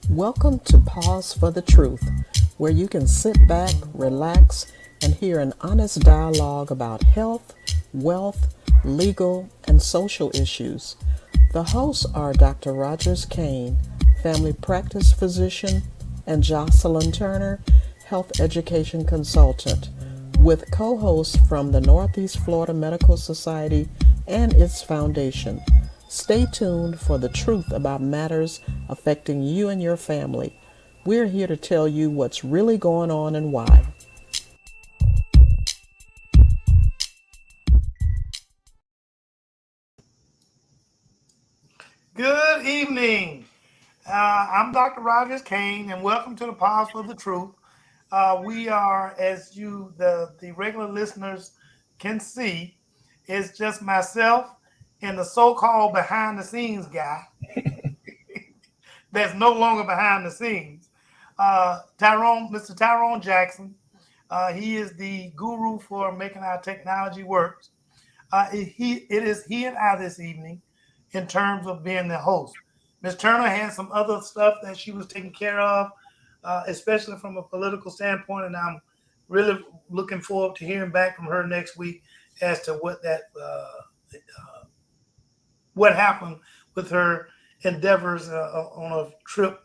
Welcome to Pause for the Truth, where you can sit back, relax, and hear an honest dialogue about health, wealth, legal, and social issues. The hosts are Dr. Rogers Kane, family practice physician, and Jocelyn Turner, health education consultant, with co hosts from the Northeast Florida Medical Society and its foundation. Stay tuned for the truth about matters affecting you and your family. We're here to tell you what's really going on and why. Good evening. I'm Dr. Rogers Kane, and welcome to the Pause for the Truth. We are, as the regular listeners can see, it's just myself and the so-called behind-the-scenes guy that's no longer behind the scenes. Mr. Tyrone Jackson. He is the guru for making our technology work. It is he and I this evening in terms of being the host. Ms. Turner had some other stuff that she was taking care of, especially from a political standpoint, and I'm really looking forward to hearing back from her next week as to what happened with her endeavors on a trip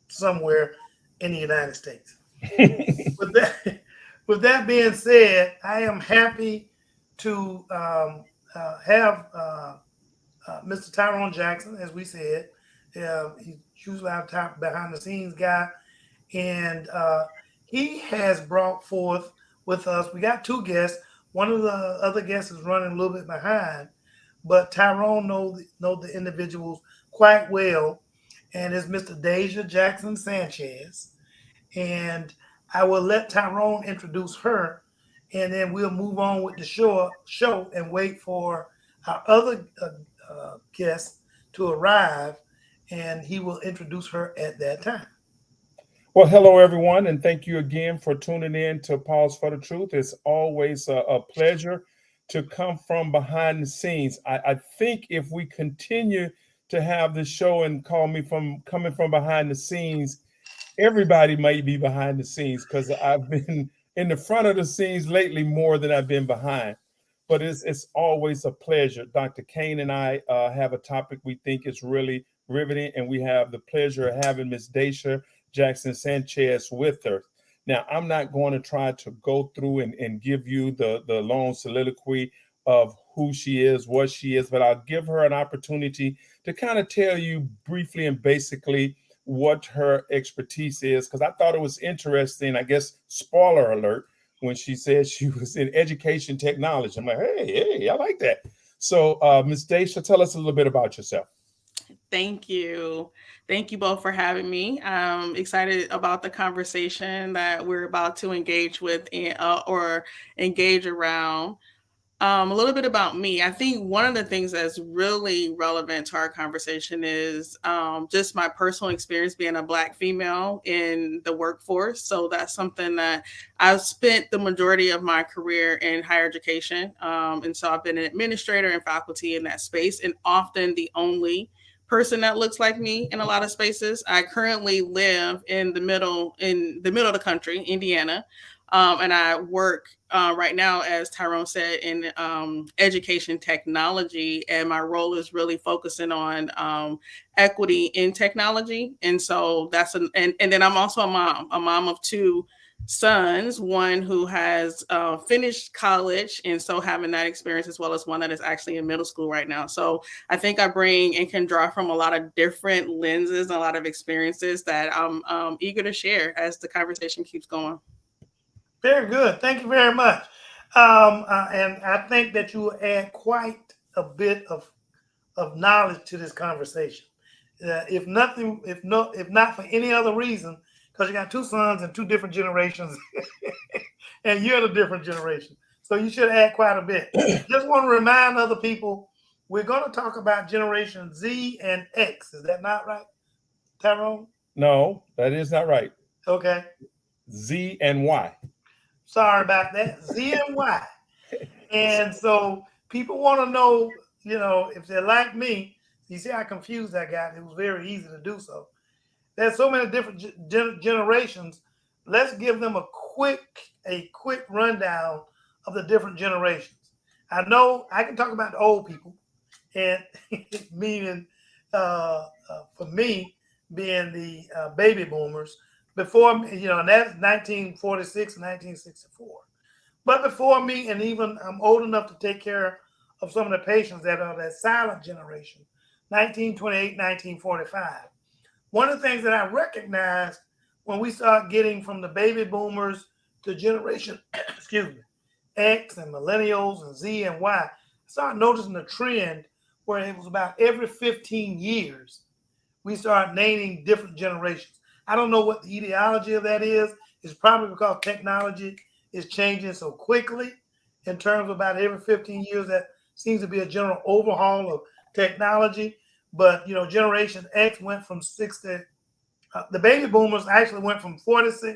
somewhere in the United States. With that, with that being said, I am happy to have Mr. Tyrone Jackson, as we said. He's usually our top behind the scenes guy, and he has brought forth with us. We got two guests. One of the other guests is running a little bit behind, but Tyrone know the individuals quite well, and it's Mr. Deja Jackson Sanchez. And I will let Tyrone introduce her, and then we'll move on with the show and wait for our other guest to arrive, and he will introduce her at that time. Well, hello, everyone, and thank you again for tuning in to Pause for the Truth. It's always a pleasure to come from behind the scenes. I think if we continue to have this show and call me from coming from behind the scenes, everybody might be behind the scenes because I've been in the front of the scenes lately more than I've been behind. But it's always a pleasure. Dr. Kane and I have a topic we think is really riveting, and we have the pleasure of having Miss Dacia Jackson Sanchez with her. Now, I'm not going to try to go through and give you the long soliloquy of who she is, what she is, but I'll give her an opportunity to kind of tell you briefly and basically what her expertise is, because I thought it was interesting. I guess, spoiler alert, when she said she was in education technology. I'm like, hey, I like that. So, Ms. Dacia, tell us a little bit about yourself. Thank you. Thank you both for having me. I'm excited about the conversation that we're about to engage with or engage around. A little bit about me. I think one of the things that's really relevant to our conversation is just my personal experience being a Black female in the workforce. So that's something that I've spent the majority of my career in higher education. And so I've been an administrator and faculty in that space, and often the only person that looks like me in a lot of spaces. I currently live in the middle of the country, Indiana, and I work right now, as Tyrone said, in education technology, and my role is really focusing on equity in technology. And so and then I'm also a mom of two sons, one who has finished college, and so having that experience, as well as one that is actually in middle school right now. So I think I bring and can draw from a lot of different lenses and a lot of experiences that I'm eager to share as the conversation keeps going. Very good. Thank you very much. And I think that you will add quite a bit of knowledge to this conversation. If nothing, if not for any other reason, because you got two sons and two different generations, and you're the different generation, so you should add quite a bit. Just want to remind other people, we're going to talk about Generation Z and X. Is that not right, Tyrone? No, that is not right. Okay. Z and Y. Sorry about that. Z and Y. And so people want to know, if they're like me, you see how confused I got. It was very easy to do so. there's so many different generations. Let's give them a quick rundown of the different generations. I know I can talk about the old people, and meaning for me being the baby boomers before me, and that's 1946 and 1964. But before me, and even I'm old enough to take care of some of the patients that are that silent generation, 1928, 1945. One of the things that I recognized when we start getting from the baby boomers to generation, excuse me, X and millennials and Z and Y, I started noticing a trend where it was about every 15 years, we start naming different generations. I don't know what the etiology of that is. It's probably because technology is changing so quickly in terms of about every 15 years. That seems to be a general overhaul of technology. But, Generation X went from 60, the baby boomers actually went from 46 to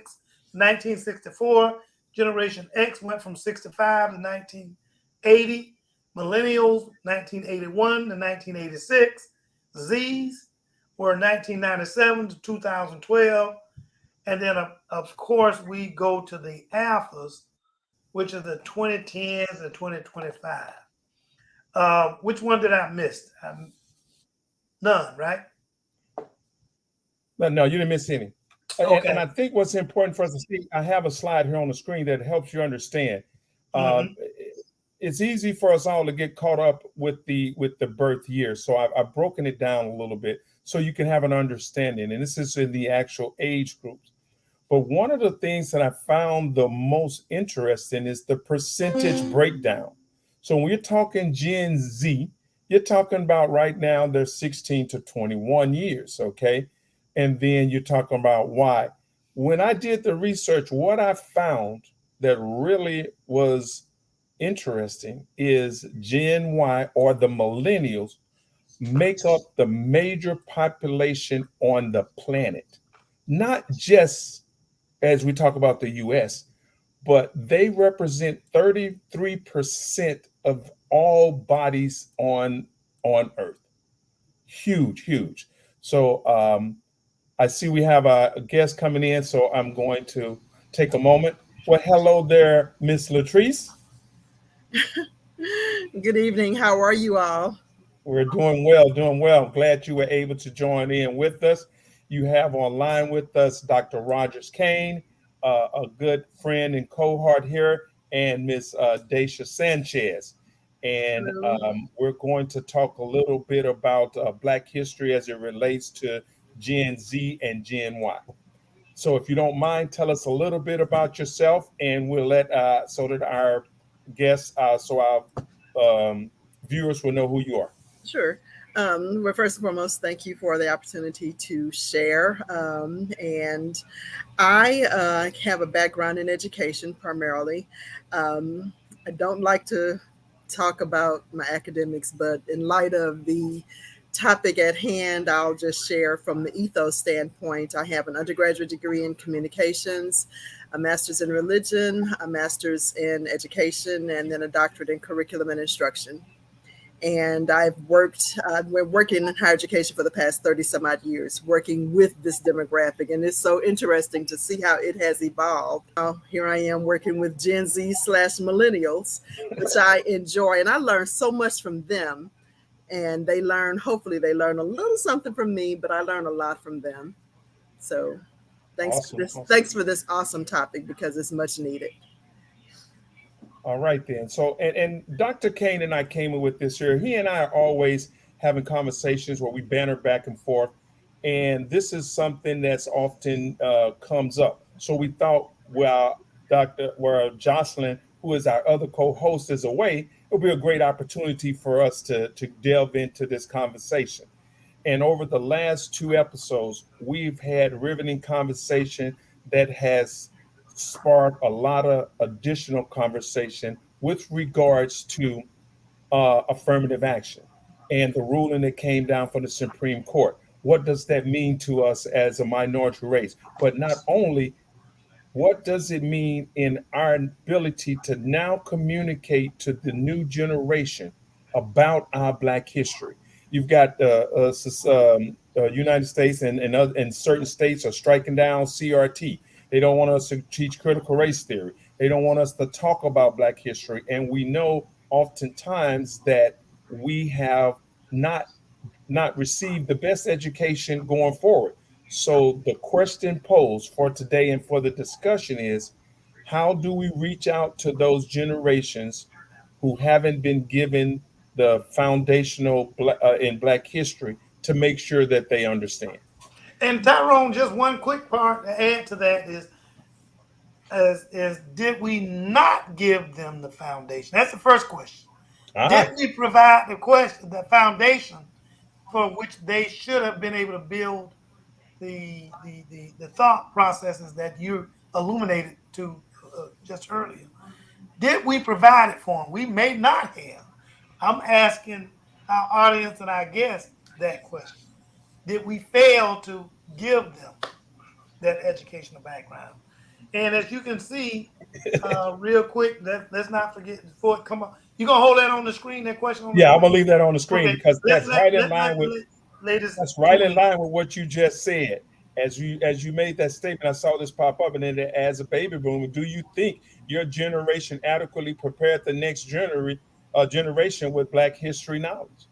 1964. Generation X went from 65 to 1980. Millennials, 1981 to 1986. Zs were 1997 to 2012. And then, of course, we go to the alphas, which are the 2010s and 2025. Which one did I miss? None, right? No, you didn't miss any. Okay. And I think what's important for us to see, I have a slide here on the screen that helps you understand. It's easy for us all to get caught up with the birth year. So I've broken it down a little bit so you can have an understanding. And this is in the actual age groups. But one of the things that I found the most interesting is the percentage breakdown. So when you're talking Gen Z, you're talking about right now they're 16 to 21 years, okay? And then you're talking about Y. When I did the research, what I found that really was interesting is Gen Y, or the millennials, make up the major population on the planet. Not just as we talk about the US, but they represent 33% of all bodies on Earth. Huge, huge. So I see we have a guest coming in, so I'm going to take a moment. Well, hello there, Miss Latrice. Good evening. How are you all? We're doing well, doing well. Glad you were able to join in with us. You have online with us Dr. Rogers Kane, a good friend and cohort here, and Miss Dacia Sanchez. And we're going to talk a little bit about Black history as it relates to Gen Z and Gen Y. So if you don't mind, tell us a little bit about yourself, and we'll let so that our guests, so our viewers will know who you are. Sure. Well, first and foremost, thank you for the opportunity to share. And I have a background in education primarily. I don't like to talk about my academics, but in light of the topic at hand, I'll just share from the ethos standpoint. I have an undergraduate degree in communications, a master's in religion, a master's in education, and then a doctorate in curriculum and instruction. And I've we're working in higher education for the past 30 some odd years, working with this demographic. And it's so interesting to see how it has evolved. Here I am working with Gen Z / millennials, which I enjoy. And I learn so much from them. And hopefully they learn a little something from me, but I learn a lot from them. So thanks for this awesome topic, because it's much needed. All right, then. So, and Dr. Kane and I came in with this here. He and I are always having conversations where we banter back and forth. And this is something that's often comes up. So we thought, well, Jocelyn, who is our other co-host, is away, it'll be a great opportunity for us to delve into this conversation. And over the last 2 episodes, we've had riveting conversation that has sparked a lot of additional conversation with regards to affirmative action and the ruling that came down from the Supreme Court. What does that mean to us as a minority race? But not only, what does it mean in our ability to now communicate to the new generation about our Black history? You've got United States and certain states are striking down CRT. They don't want us to teach critical race theory. They don't want us to talk about Black history. And we know oftentimes that we have not received the best education going forward. So the question posed for today and for the discussion is, how do we reach out to those generations who haven't been given the foundational in Black history to make sure that they understand? And Tyrone, just one quick part to add to that is did we not give them the foundation? That's the first question. Did we provide the foundation for which they should have been able to build the thought processes that you illuminated to just earlier? Did we provide it for them? We may not have. I'm asking our audience and our guests that question. Did we fail to give them that educational background? And as you can see, real quick, let's not forget before it come on. You gonna hold that on the screen? That question? On the I'm gonna leave that on the screen, okay, because that's right in line with what you just said. As you made that statement, I saw this pop up, and then as a baby boomer, do you think your generation adequately prepared the next generation with Black history knowledge?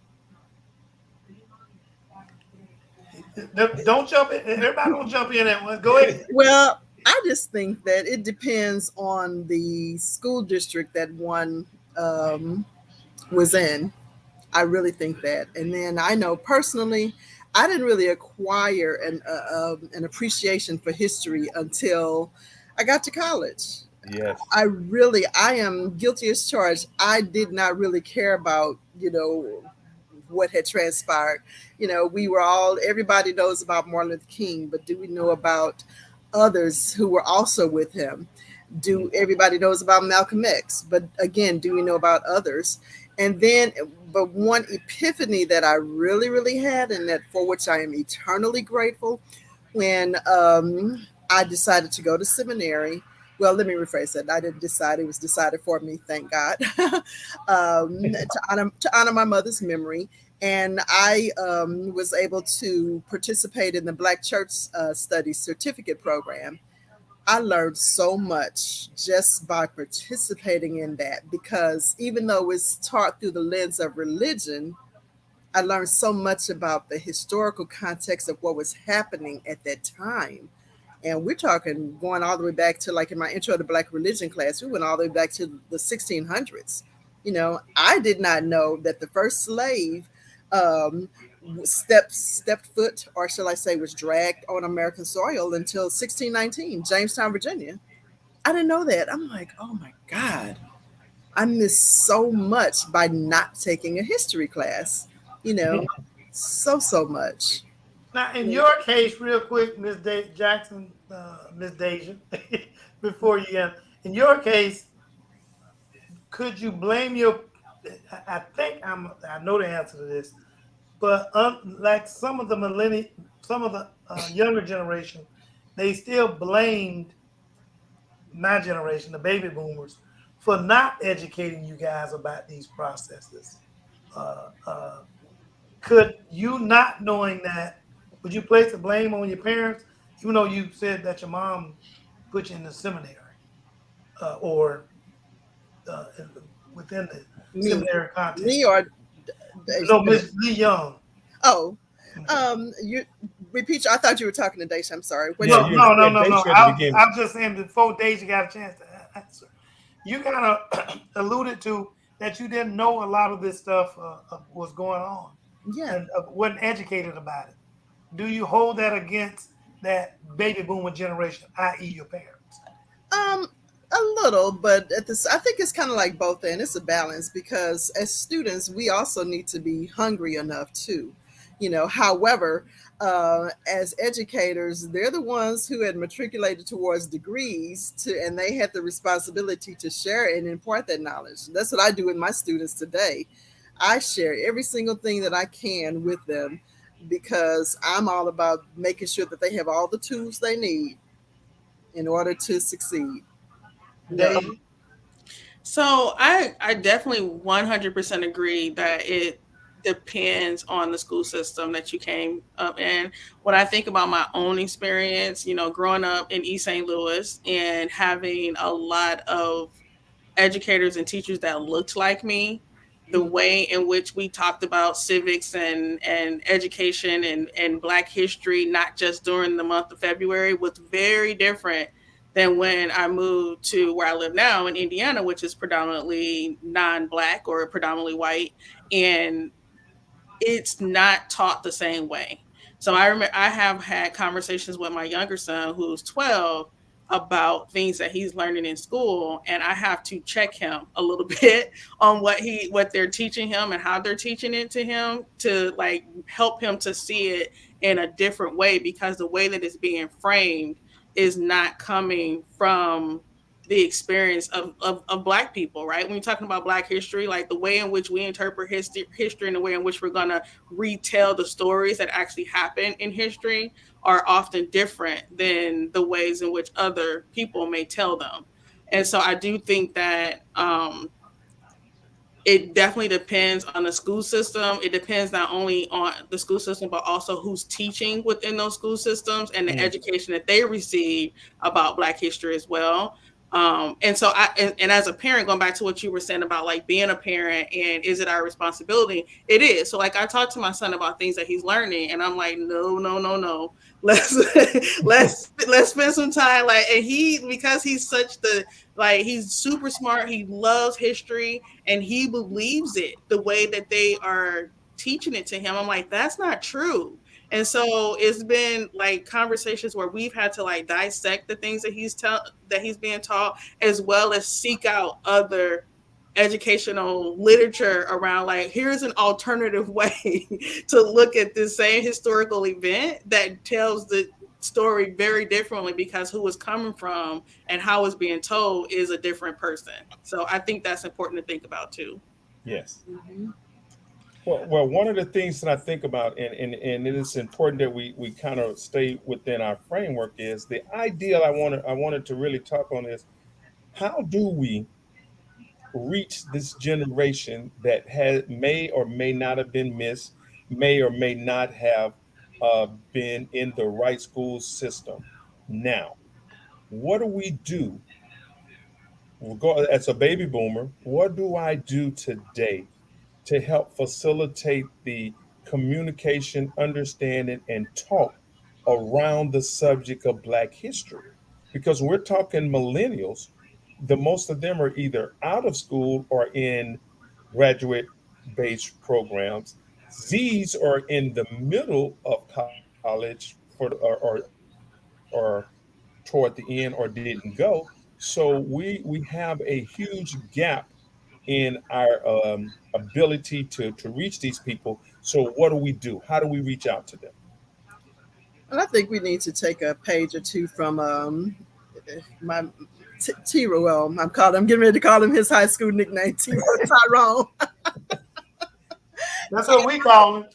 Don't jump in. Everybody don't jump in at once. Go ahead. Well, I just think that it depends on the school district that one was in. I really think that. And then I know personally, I didn't really acquire an appreciation for history until I got to college. Yes. I am guilty as charged. I did not really care about, what had transpired. Everybody knows about Martin Luther King, but do we know about others who were also with him? Everybody knows about Malcolm X, but again, do we know about others? And then, but one epiphany that I really, really had, and that for which I am eternally grateful, when I decided to go to seminary. Well, let me rephrase that. I didn't decide; it was decided for me. Thank God. To honor my mother's memory, and I was able to participate in the Black Church Studies certificate program. I learned so much just by participating in that, because even though it's taught through the lens of religion, I learned so much about the historical context of what was happening at that time. And we're talking going all the way back to, like in my intro to Black religion class, we went all the way back to the 1600s. I did not know that the first slave stepped foot, or shall I say, was dragged on American soil until 1619, Jamestown, Virginia. I didn't know that. I'm like, oh my God, I missed so much by not taking a history class. So much. Now, in your case, real quick, Ms. Jackson, Ms. Deja, before you end, in your case, could you blame I think I know the answer to this, but like some of the younger generation, they still blamed my generation, the baby boomers, for not educating you guys about these processes. Could you, not knowing that, would you place the blame on your parents, even though you said that your mom put you in the seminary or within the seminary context? Me or no, Miss Lee Young. Oh, you repeat. I thought you were talking to Deja. I'm sorry. No. I'm just saying before Deja got a chance to answer, you kind of alluded to that you didn't know a lot of this stuff was going on. Yeah, and wasn't educated about it. Do you hold that against that baby boomer generation, i.e., your parents? A little, but I think it's kind of like both, and it's a balance, because as students, we also need to be hungry enough too. However, as educators, they're the ones who had matriculated towards degrees and they had the responsibility to share and impart that knowledge. That's what I do with my students today. I share every single thing that I can with them, because I'm all about making sure that they have all the tools they need in order to succeed. So I definitely 100% agree that depends on the school system that you came up in. When I think about my own experience, growing up in East St. Louis and having a lot of educators and teachers that looked like me, the way in which we talked about civics and education and Black history, not just during the month of February, was very different than when I moved to where I live now in Indiana, which is predominantly non-Black or predominantly white. And it's not taught the same way. So I remember I have had conversations with my younger son, who's 12, about things that he's learning in school, and I have to check him a little bit on what they're teaching him and how they're teaching it to him, to like help him to see it in a different way, because the way that it's being framed is not coming from the experience of Black people, right? When you're talking about Black history, like the way in which we interpret history and the way in which we're going to retell the stories that actually happen in history are often different than the ways in which other people may tell them. And so I do think that it definitely depends on the school system. It depends not only on the school system, but also who's teaching within those school systems and the education that they receive about Black history as well. And so and as a parent, going back to what you were saying about like being a parent and is it our responsibility? It is. So like I talk to my son about things that he's learning, and I'm like, no. Let's spend some time. Like, and because he's he's super smart. He loves history and he believes it the way that they are teaching it to him. I'm like, that's not true. And so it's been like conversations where we've had to like dissect the things that he's being taught, as well as seek out other educational literature around like, here's an alternative way to look at this same historical event that tells the story very differently, because who it's coming from and how it's being told is a different person. So I think that's important to think about too. Yes. Mm-hmm. Well, one of the things that I think about, and it is important that we kind of stay within our framework, is the ideal I wanted to really talk on is, how do we reach this generation that may or may not have been missed, may or may not have been in the right school system. Now, what do we do? As a baby boomer, what do I do today to help facilitate the communication, understanding, and talk around the subject of Black history? Because we're talking millennials, the most of them are either out of school or in graduate-based programs. Z's are in the middle of college or toward the end or didn't go. So we have a huge gap in our ability to reach these people. So what do we do? How do we reach out to them? And I think we need to take a page or two from my Tiro. Well, I'm getting ready to call him his high school nickname, Tyrone. That's what we call him.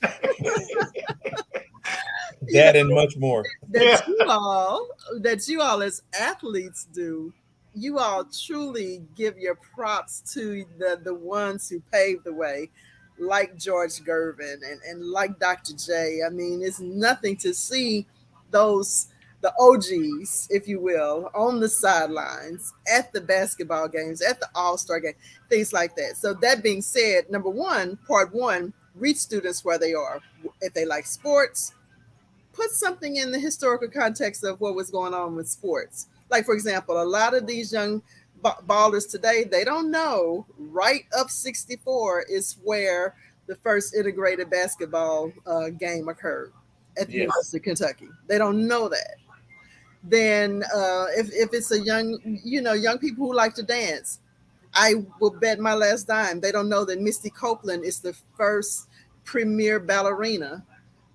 That and much more. That you all as athletes do. You all truly give your props to the ones who paved the way, like George Gervin and like Dr. J. I mean, it's nothing to see the OGs, if you will, on the sidelines, at the basketball games, at the All-Star game, things like that. So that being said, number one, part one, reach students where they are. If they like sports, put something in the historical context of what was going on with sports. Like, for example, a lot of these young ballers today, they don't know right up 64 is where the first integrated basketball game occurred at the University of Kentucky. They don't know that. Then if it's a young people who like to dance, I will bet my last dime they don't know that Misty Copeland is the first premier ballerina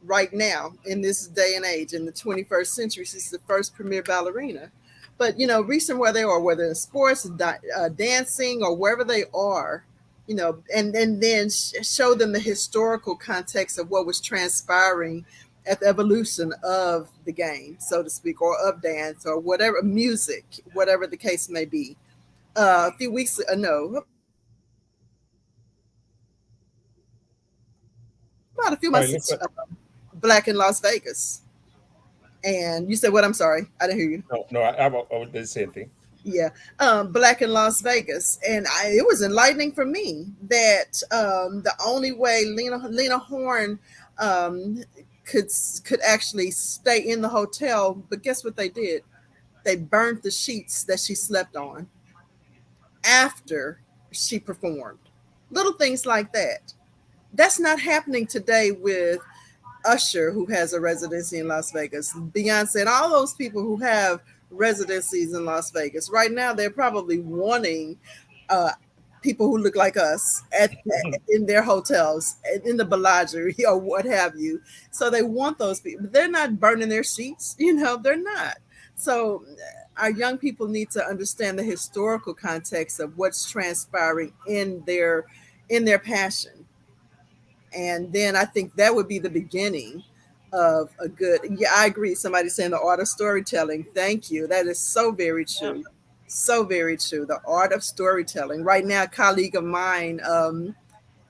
right now in this day and age, in the 21st century. She's the first premier ballerina. But, reach them where they are, whether in sports, dancing, or wherever they are, and then show them the historical context of what was transpiring at the evolution of the game, so to speak, or of dance, or whatever, music, whatever the case may be. A few weeks ago, got a few All right, months Black in Las Vegas. And you said what? I'm sorry, I didn't hear you. no, I didn't say anything. Yeah, Black in Las Vegas, and it was enlightening for me that the only way Lena Horne could actually stay in the hotel, but guess what they did? They burned the sheets that she slept on after she performed. Little things like that. That's not happening today with Usher, who has a residency in Las Vegas, Beyonce, and all those people who have residencies in Las Vegas. Right now, they're probably wanting people who look like us in their hotels, in the Bellagio or what have you. So they want those people. They're not burning their sheets, they're not. So our young people need to understand the historical context of what's transpiring in their passion. And then I think that would be the beginning of a good, I agree. Somebody saying the art of storytelling. Thank you. That is so very true. So very true. The art of storytelling. Right now, a colleague of mine,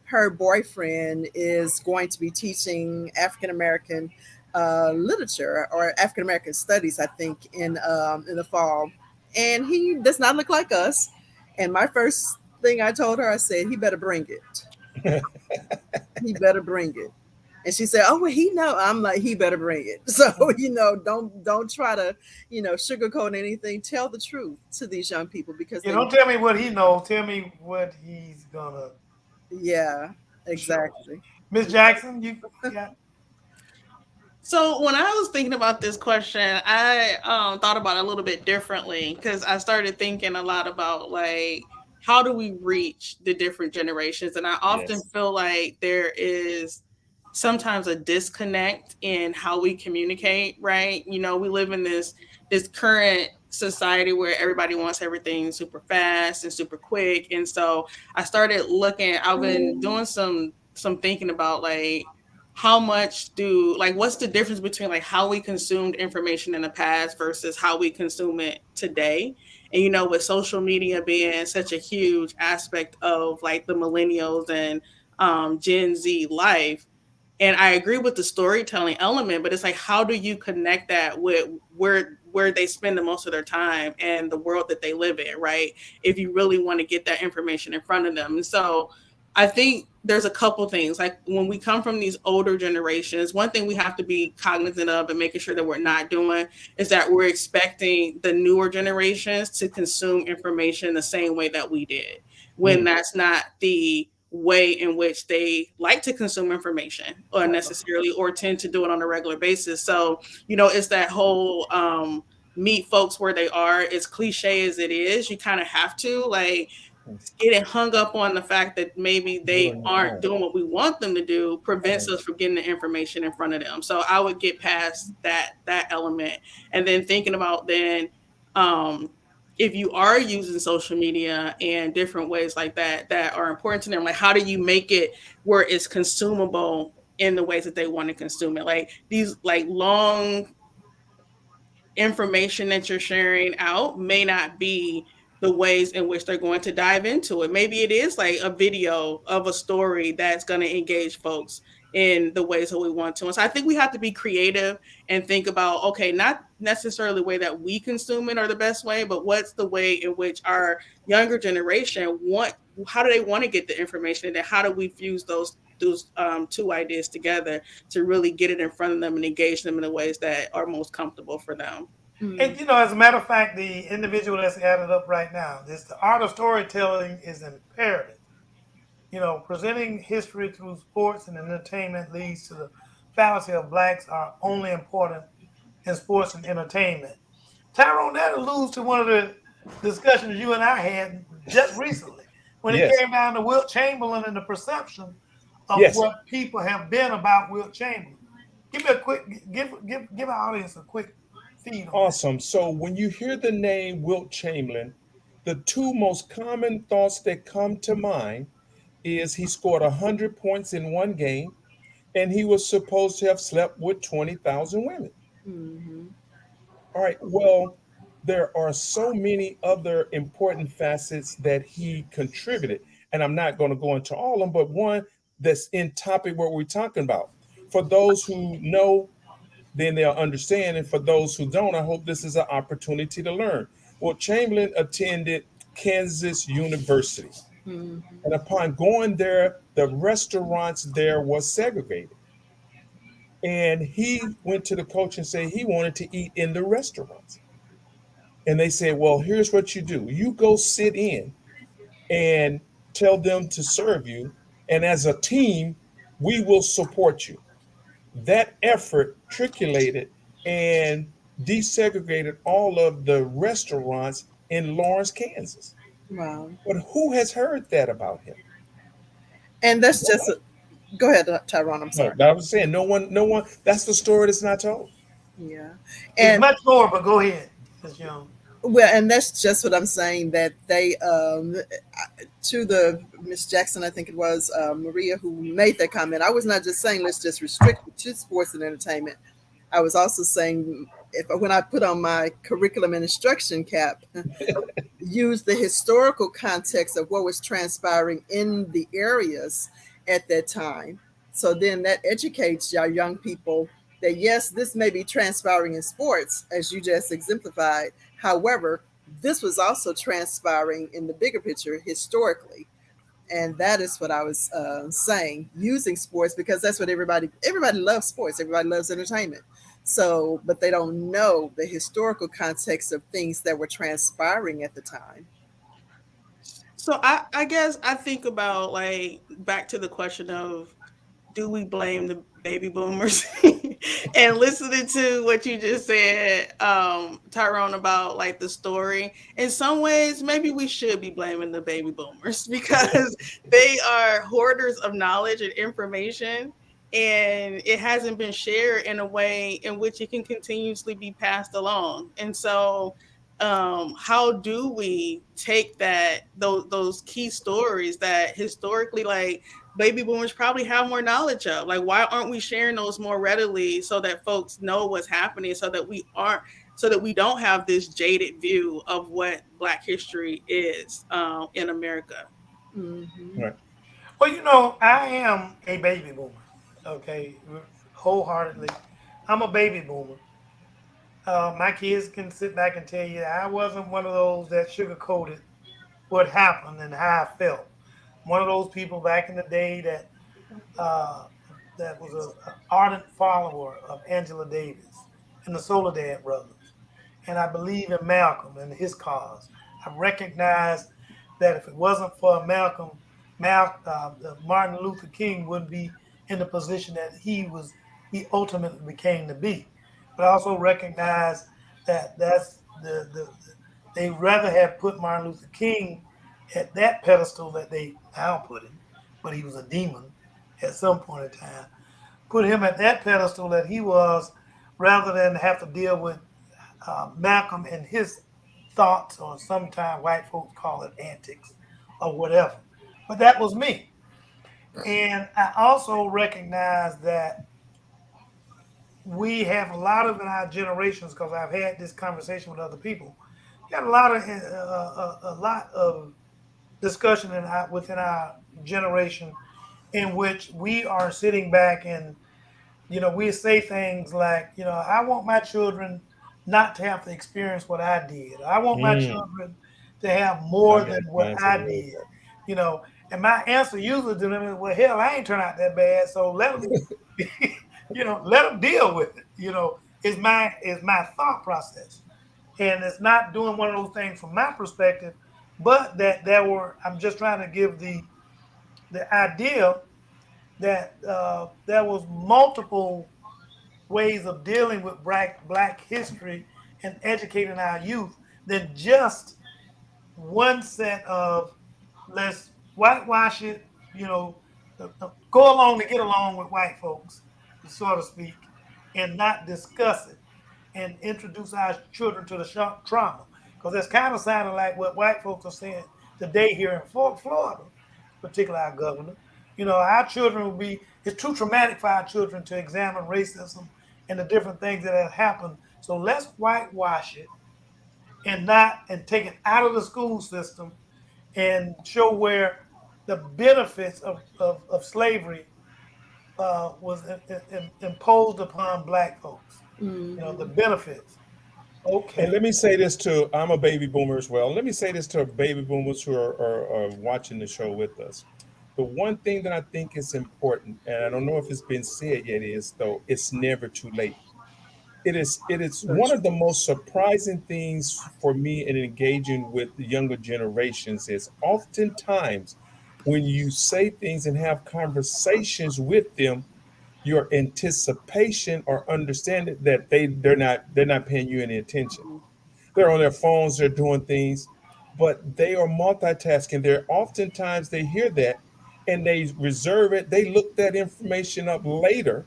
her boyfriend is going to be teaching African-American literature or African-American studies, I think, in the fall. And he does not look like us. And my first thing I told her, I said, he better bring it. He better bring it. And she said, oh, well, he know. I'm like, he better bring it. So, don't try to, sugarcoat anything. Tell the truth to these young people because don't tell me what he knows. Tell me what he's gonna. Yeah, exactly. Ms. Jackson, you got. So when I was thinking about this question, I thought about it a little bit differently because I started thinking a lot about like, how do we reach the different generations? And I often feel like there is sometimes a disconnect in how we communicate, right? We live in this current society where everybody wants everything super fast and super quick. And so I started I've been doing some thinking about like, what's the difference between like how we consumed information in the past versus how we consume it today? And with social media being such a huge aspect of like the millennials and Gen Z life, and I agree with the storytelling element, but it's like, how do you connect that with where they spend the most of their time and the world that they live in, right? If you really want to get that information in front of them. And so I think there's a couple things. Like when we come from these older generations, one thing we have to be cognizant of and making sure that we're not doing is that we're expecting the newer generations to consume information the same way that we did, when that's not the way in which they like to consume information or necessarily or tend to do it on a regular basis. So, it's that whole meet folks where they are. As cliche as it is, you kind of have to like getting hung up on the fact that maybe they aren't doing what we want them to do prevents us from getting the information in front of them. So I would get past that element, and then thinking about if you are using social media and different ways like that are important to them, like how do you make it where it's consumable in the ways that they want to consume it? Like these like long information that you're sharing out may not be the ways in which they're going to dive into it. Maybe it is like a video of a story that's going to engage folks in the ways that we want to. And so I think we have to be creative and think about, okay, not necessarily the way that we consume it or the best way, but what's the way in which our younger generation how do they want to get the information? And then how do we fuse those two ideas together to really get it in front of them and engage them in the ways that are most comfortable for them? And as a matter of fact, the individual that's added up right now, the art of storytelling is imperative. Presenting history through sports and entertainment leads to the fallacy of blacks are only important in sports and entertainment. Tyrone, that alludes to one of the discussions you and I had just recently when it came down to Wilt Chamberlain and the perception of what people have been about Wilt Chamberlain. Give me a quick, give our audience a quick feed. Awesome. So when you hear the name Wilt Chamberlain, the two most common thoughts that come to mind is he scored 100 points in one game, and he was supposed to have slept with 20,000 women. Mm-hmm. All right. Well, there are so many other important facets that he contributed, and I'm not going to go into all of them, but one, that's in topic what we're talking about. For those who know, then they'll understand. And for those who don't, I hope this is an opportunity to learn. Well, Chamberlain attended Kansas University. Mhm. And upon going there, the restaurants there was segregated. And he went to the coach and said he wanted to eat in the restaurants. And they said, well, here's what you do. You go sit in and tell them to serve you. And as a team, we will support you. That effort triculated and desegregated all of the restaurants in Lawrence, Kansas. Wow. But who has heard that about him? And that's just go ahead, Tyrone. I'm No, sorry. I was saying no one, that's the story that's not told. Yeah. There's And much more, but go ahead, Ms. Young. well, and that's just what I'm saying, that they to the Miss Jackson, I think it was Maria who made that comment. I was not just saying let's just restrict it to sports and entertainment. I was also saying, if when I put on my curriculum and instruction cap, use the historical context of what was transpiring in the areas at that time. So then that educates our young people that yes, this may be transpiring in sports, as you just exemplified. However, this was also transpiring in the bigger picture historically. And that is what I was saying, using sports, because that's what everybody loves sports. Everybody loves entertainment. So, but they don't know the historical context of things that were transpiring at the time. So I guess I think about, like, back to the question of, do we blame the baby boomers? And listening to what you just said, Tyrone, about like the story, in some ways, maybe we should be blaming the baby boomers because they are hoarders of knowledge and information, and it hasn't been shared in a way in which it can continuously be passed along. And so how do we take those key stories that historically, like, baby boomers probably have more knowledge of, like, why aren't we sharing those more readily so that folks know what's happening, so that we don't have this jaded view of what Black history is in America. Mm-hmm. Right. Well, I am a baby boomer. Okay, wholeheartedly, I'm a baby boomer. My kids can sit back and tell you I wasn't one of those that sugarcoated what happened and how I felt. One of those people back in the day uh, that was an ardent follower of Angela Davis and the Soledad brothers, and I believe in Malcolm and his cause. I recognize that if it wasn't for Malcolm, Martin Luther King wouldn't be in the position that he ultimately became to be. But I also recognize that that's they rather have put Martin Luther King at that pedestal that they now put him, but he was a demon at some point in time. Put him at that pedestal that he was, rather than have to deal with Malcolm and his thoughts, or sometimes white folks call it antics or whatever. But that was me. And I also recognize that we have a lot of in our generations, because I've had this conversation with other people. You got a lot of discussion within our generation in which we are sitting back and we say things like, I want my children not to have to experience what I did. I want my Mm. children to have I more got than what plans to I do did. that. You know, and my answer usually to them is, well, hell, I ain't turned out that bad, so let them, let them deal with it. Is my thought process, and it's not doing one of those things from my perspective, but that I'm just trying to give the idea that there was multiple ways of dealing with black history and educating our youth than just one set of, let's whitewash it, go along to get along with white folks, so to speak, and not discuss it and introduce our children to the trauma. Because that's kind of sounding like what white folks are saying today here in Florida, particularly our governor. Our children it's too traumatic for our children to examine racism and the different things that have happened. So let's whitewash it and take it out of the school system and show where the benefits of slavery was imposed upon black folks. You know, the benefits. And Okay. let me say this to, I'm a baby boomer as well. Let me say this to baby boomers who are watching the show with us. The one thing that I think is important, and I don't know if it's been said yet, is though it's never too late. It is one of the most surprising things for me in engaging with the younger generations is oftentimes when you say things and have conversations with them, your anticipation or understanding that they're not paying you any attention. They're on their phones, they're doing things, but they are multitasking. They're oftentimes they hear that and they reserve it. They look that information up later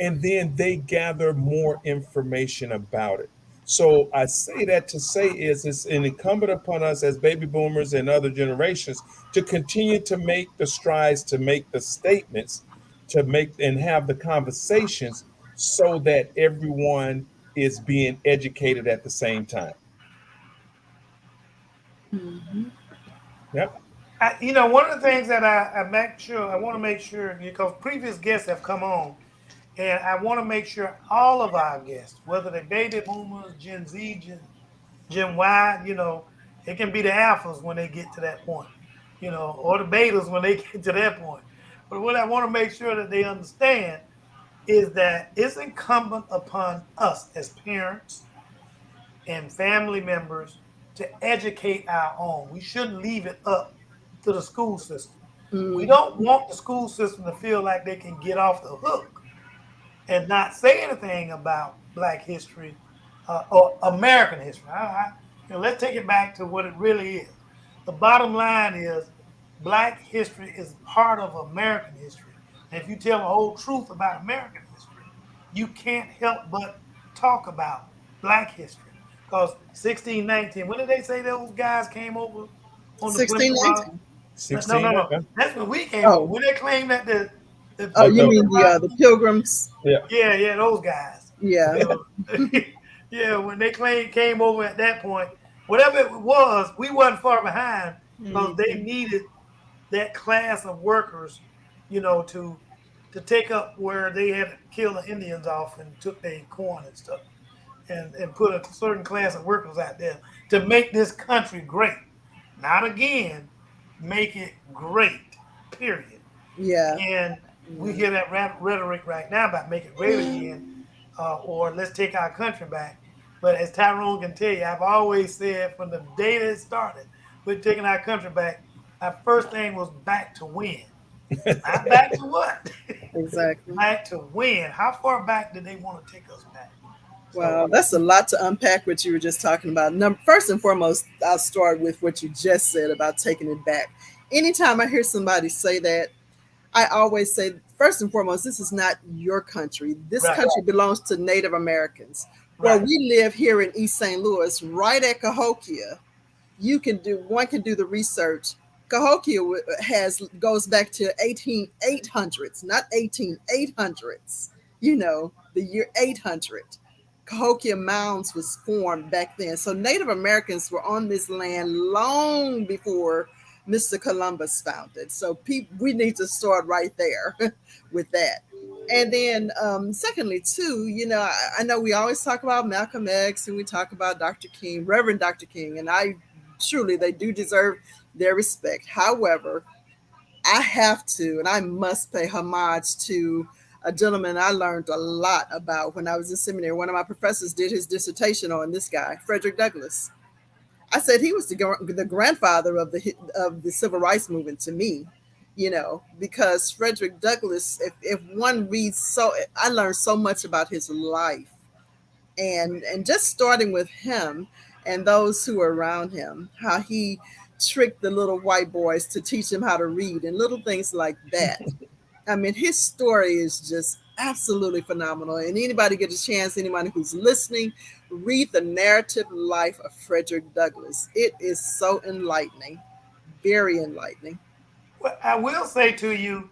and then they gather more information about it. So I say that to say is it's incumbent upon us as baby boomers and other generations to continue to make the strides, to make the statements, to make and have the conversations so that everyone is being educated at the same time. Mhm. Yep. You know, one of the things that I want to make sure, because previous guests have come on, and I want to make sure all of our guests, whether they're baby boomers, Gen Z, Gen Y, you know, it can be the alphas when they get to that point, you know, or the betas when they get to that point. But what I want to make sure that they understand is that it's incumbent upon us as parents and family members to educate our own. We shouldn't leave it up to the school system. We Mm. don't want the school system to feel like they can get off the hook and not say anything about Black history or American history. Let's take it back to what it really is. The bottom line is Black history is part of American history. And if you tell the whole truth about American history, you can't help but talk about Black history. Because 1619, when did they say those guys came over on the Plymouth Rock? 1619. No, 16. no, no. Okay. That's when we came over. Oh, When they claimed that oh, The, you the, Plymouth mean Rock, the Pilgrims? yeah. yeah, those guys. Yeah. You know, yeah, when they came over at that point, whatever it was, we wasn't far behind because they Mhm. needed that class of workers, you know, to take up where they had killed the Indians off and took their corn and stuff, and put a certain class of workers out there to make this country great. Not again, make it great. Period. Yeah. And we Yeah. hear that rhetoric right now about make it great again, or let's take our country back. But as Tyrone can tell you, I've always said from the day that it started, we're taking our country back. Our first thing was back to win. Not back to what? Exactly. Back to win. How far back did they want to take us back? So Wow, that's a lot to unpack what you were just talking about. First and foremost, I'll start with what you just said about taking it back. Anytime I hear somebody say that, I always say, first and foremost, this is not your country. This right, country belongs to Native Americans. Where right, we live here in East St. Louis, right at Cahokia, one can do the research. Cahokia has goes back to 1800s, not 1800s. You know, the year 800. Cahokia Mounds was formed back then. So Native Americans were on this land long before Mr. Columbus found it. So we need to start right there with that. And then, secondly, too, I know we always talk about Malcolm X and we talk about Dr. King, Reverend Dr. King, and truly they do deserve their respect. However, I have to and I must pay homage to a gentleman I learned a lot about when I was in seminary. One of my professors did his dissertation on this guy, Frederick Douglass. I said he was the grandfather of the civil rights movement to me, because Frederick Douglass, if one reads, I learned so much about his life, and just starting with him and those who were around him, how he tricked the little white boys to teach him how to read and little things like that. I mean, his story is just absolutely phenomenal. And anybody get a chance, anybody who's listening, read the narrative life of Frederick Douglass. It is so enlightening, very enlightening. well, I will say to you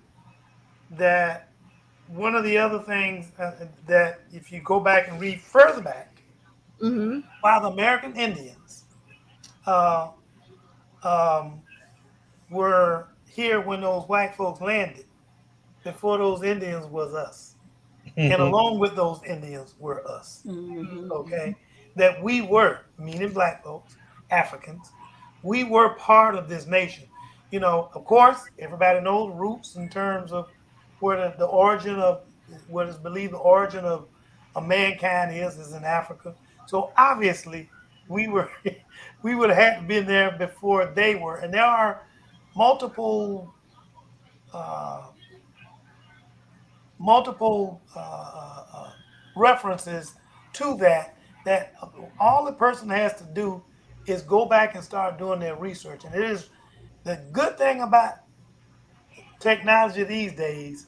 that one of the other things that if you go back and read further back, Mm-hmm. while the American Indians uh, um, were here when those white folks landed. Before those Indians was us. And along with those Indians were us. Okay? That we were, meaning black folks, Africans, we were part of this nation. You know, of course, everybody knows roots in terms of where the origin of what is believed the origin of mankind is in Africa. So obviously we were we would have had to been there before they were. And there are multiple uh, references to that, that all the person has to do is go back and start doing their research. And it is the good thing about technology these days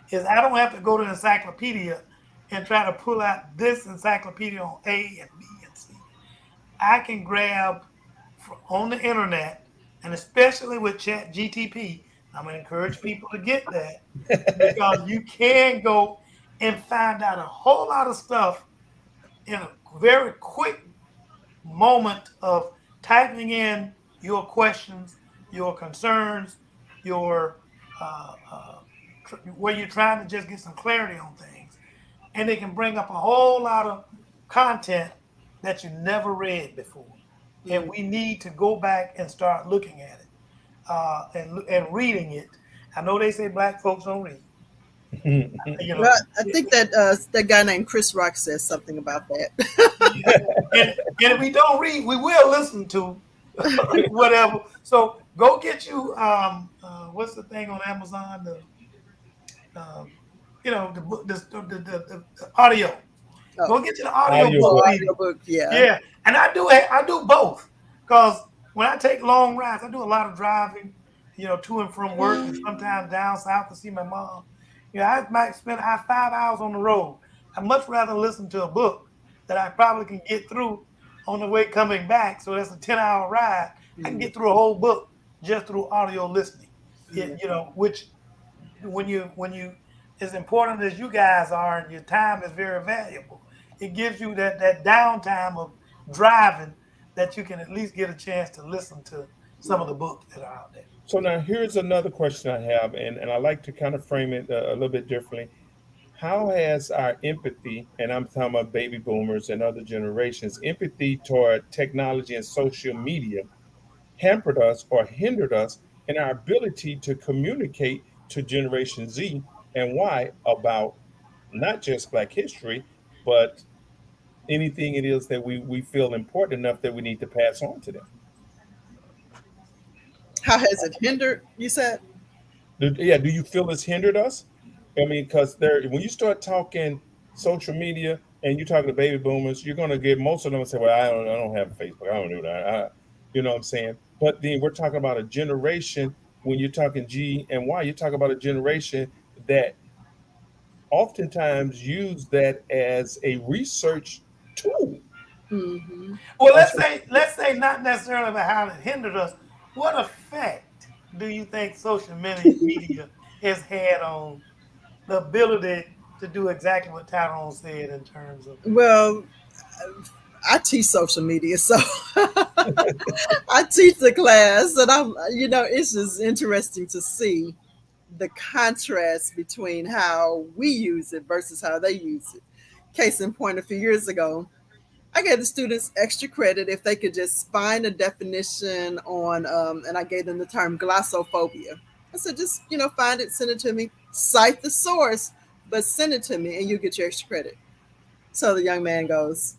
is I don't have to go to an encyclopedia and try to pull out this encyclopedia on A and B and C. I can grab on the internet, and especially with Chat GTP, I'm going to encourage people to get that because you can go and find out a whole lot of stuff in a very quick moment of typing in your questions, your concerns, your where you're trying to just get some clarity on things. And it can bring up a whole lot of content that you never read before. And we need to go back and start looking at it and reading it. I know they say black folks don't read. You know, well, I think that that guy named Chris Rock says something about that. and if we don't read, we will listen to whatever. So go get you what's the thing on Amazon? You know, the audio. Oh. Go get you the audio book. Yeah. And I do both because when I take long rides, I do a lot of driving, you know, to and from work, and sometimes down south to see my mom. You know, I might spend 5 hours on the road. I'd much rather listen to a book that I probably can get through on the way coming back. So that's a 10-hour ride. I can get through a whole book just through audio listening. You know, which when you as important as you guys are, and your time is very valuable, it gives you that downtime of driving that you can at least get a chance to listen to some of the books that are out there. So now here's another question I have, and I like to kind of frame it a little bit differently. How has our empathy, and I'm talking about baby boomers and other generations, empathy toward technology and social media hampered us or hindered us in our ability to communicate to Generation Z and Y about not just Black history, but anything it is that we feel important enough that we need to pass on to them? How has it hindered, you said? Do you feel it's hindered us? I mean, because when you start talking social media and you're talking to baby boomers, you're going to get most of them say, well, I don't have a Facebook. I don't do that. You know what I'm saying? But then we're talking about a generation, when you're talking G and Y, you're talking about a generation that oftentimes use that as a research tool. Mm-hmm. Well, let's say not necessarily about how it hindered us. What effect do you think social media has had on the ability to do exactly what Tyrone said in terms of? Well, I teach social media, so I teach the class, and it's just interesting to see the contrast between how we use it versus how they use it. Case in point, a few years ago, I gave the students extra credit if they could just find a definition on, and I gave them the term glossophobia. I said, just, find it, send it to me, cite the source, but send it to me and you get your extra credit. So the young man goes,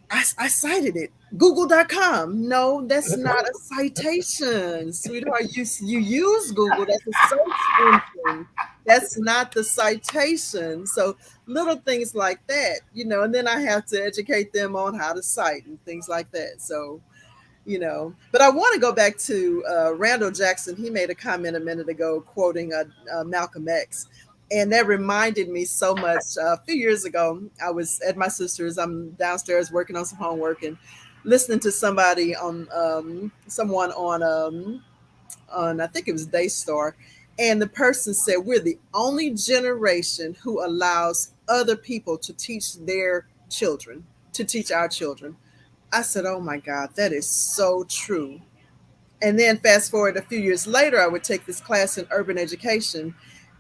I cited it, google.com. No, that's not a citation, sweetheart. You use Google, that's a search engine. That's not the citation. So little things like that, and then I have to educate them on how to cite and things like that. So, but I want to go back to Randall Jackson. He made a comment a minute ago quoting Malcolm X. And that reminded me so much. A few years ago, I was at my sister's. I'm downstairs working on some homework and listening to someone on I think it was Daystar. And the person said, we're the only generation who allows other people to teach their children, to teach our children. I said, oh my God, that is so true. And then fast forward a few years later, I would take this class in urban education.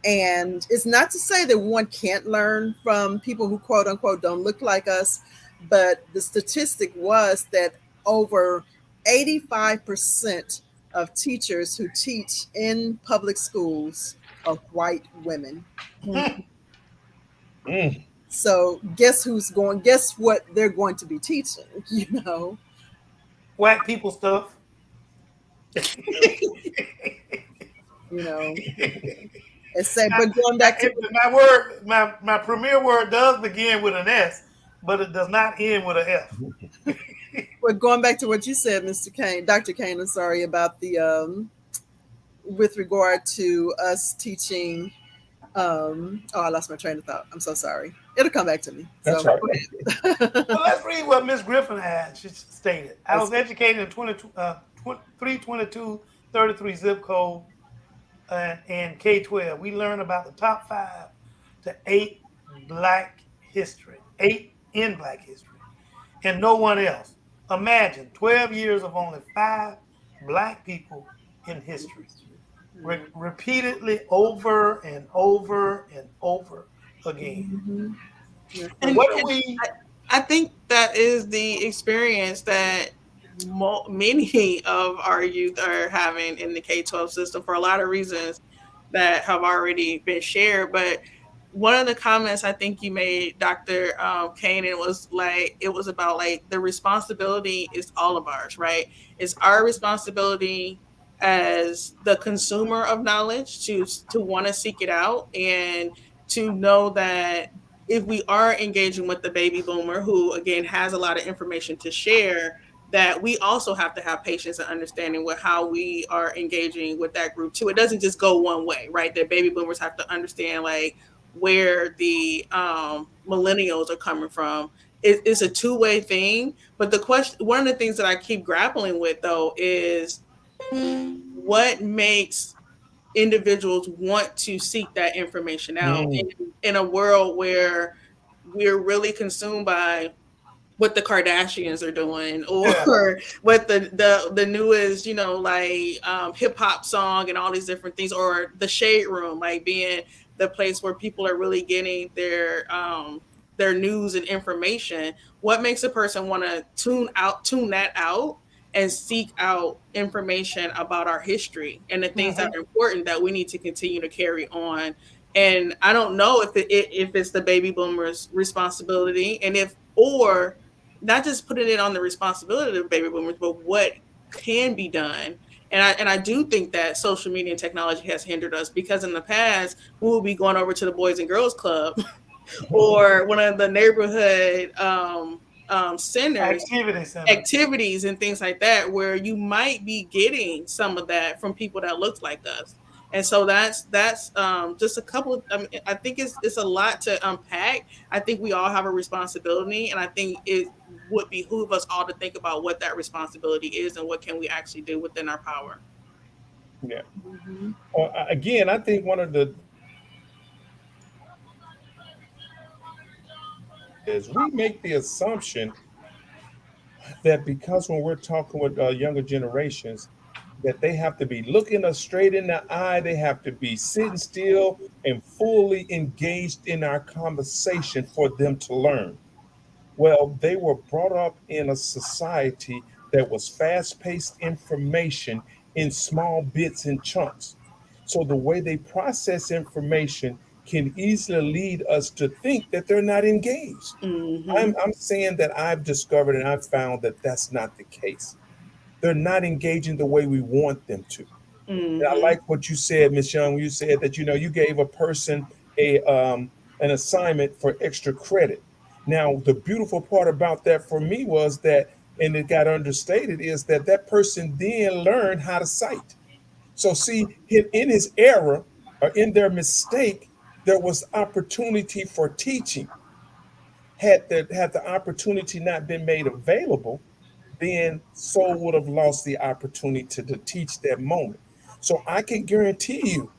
And it's not to say that one can't learn from people who quote unquote don't look like us, but the statistic was that over 85% of teachers who teach in public schools are white women. Mm. So guess what they're going to be teaching, White people stuff. It's said, but going back to my premier word does begin with an S, but it does not end with an F. But going back to what you said, Mr. Kane, Dr. Kane, I'm sorry, about the with regard to us teaching. I lost my train of thought. I'm so sorry. It'll come back to me. That's so, right. Well, let's read what Ms. Griffin had. She stated, I was educated in 32233 zip code and K-12. We learn about the top 5 to 8 Black history, 8 in Black history, and no one else. Imagine 12 years of only 5 Black people in history. Repeatedly over and over and over again. I think that is the experience that many of our youth are having in the K-12 system for a lot of reasons that have already been shared. But one of the comments I think you made, Dr. Kane, it was about like the responsibility is all of ours, right? It's our responsibility as the consumer of knowledge to want to seek it out and to know that if we are engaging with the baby boomer, who again has a lot of information to share, that we also have to have patience and understanding with how we are engaging with that group too. It doesn't just go one way, right? That baby boomers have to understand like where the millennials are coming from. It's a two-way thing. But the question, one of the things that I keep grappling with though is what makes individuals want to seek that information out in a world where we're really consumed by what the Kardashians are doing or what the newest, hip hop song and all these different things, or the shade room, like being the place where people are really getting their news and information. What makes a person want to tune that out and seek out information about our history and the things that are important that we need to continue to carry on? And I don't know if it's the baby boomers' responsibility, or not just putting it on the responsibility of the baby boomers, but what can be done. And I do think that social media and technology has hindered us, because in the past we will be going over to the Boys and Girls Club or one of the neighborhood centers, activities and things like that, where you might be getting some of that from people that look like us. And so that's just a couple of, I think it's a lot to unpack. I think we all have a responsibility, and I think it would behoove us all to think about what that responsibility is and what can we actually do within our power. Yeah. Well, again, I think one of the is we make the assumption that because when we're talking with younger generations, that they have to be looking us straight in the eye, they have to be sitting still and fully engaged in our conversation for them to learn. Well, they were brought up in a society that was fast-paced information in small bits and chunks. So the way they process information can easily lead us to think that they're not engaged. I'm saying that I've discovered and I've found that that's not the case. They're not engaging the way we want them to. And I like what you said, Ms. Young, when you said that, you gave a person an assignment for extra credit. Now, the beautiful part about that for me was that, and it got understated, is that person then learned how to cite. So see, in his error or in their mistake, there was opportunity for teaching. Had the opportunity not been made available, then Soul would have lost the opportunity to teach that moment. So I can guarantee you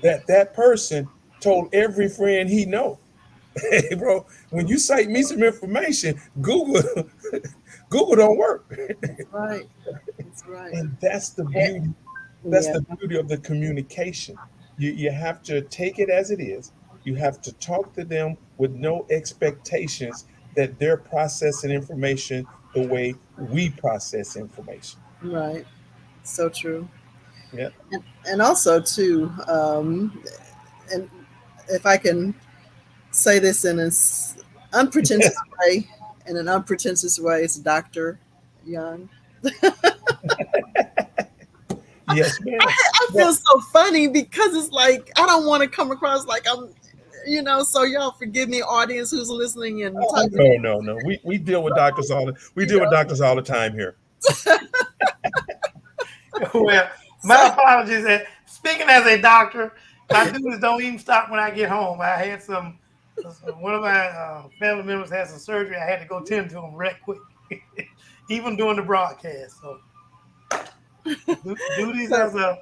that person told every friend he know, hey, bro, when you cite me some information, Google don't work. Right. That's right. And that's the Eh, beauty. That's Yeah, the beauty of the communication. You have to take it as it is. You have to talk to them with no expectations that they're processing information the way we process information. right. So true. Yeah. And also too, and if I can say this in an unpretentious way, in an unpretentious way, it's Dr. Young. Yes, ma'am. I feel Well, so funny because it's like I don't want to come across like I'm, so y'all forgive me, audience who's listening and oh, talking, no, no, no. We deal with doctors we you deal know. with doctors all the time here. Well, So my apologies. And speaking as a doctor, my duties don't even stop when I get home. I had one of my family members had some surgery. I had to go tend to him right quick, even during the broadcast. So duties so as a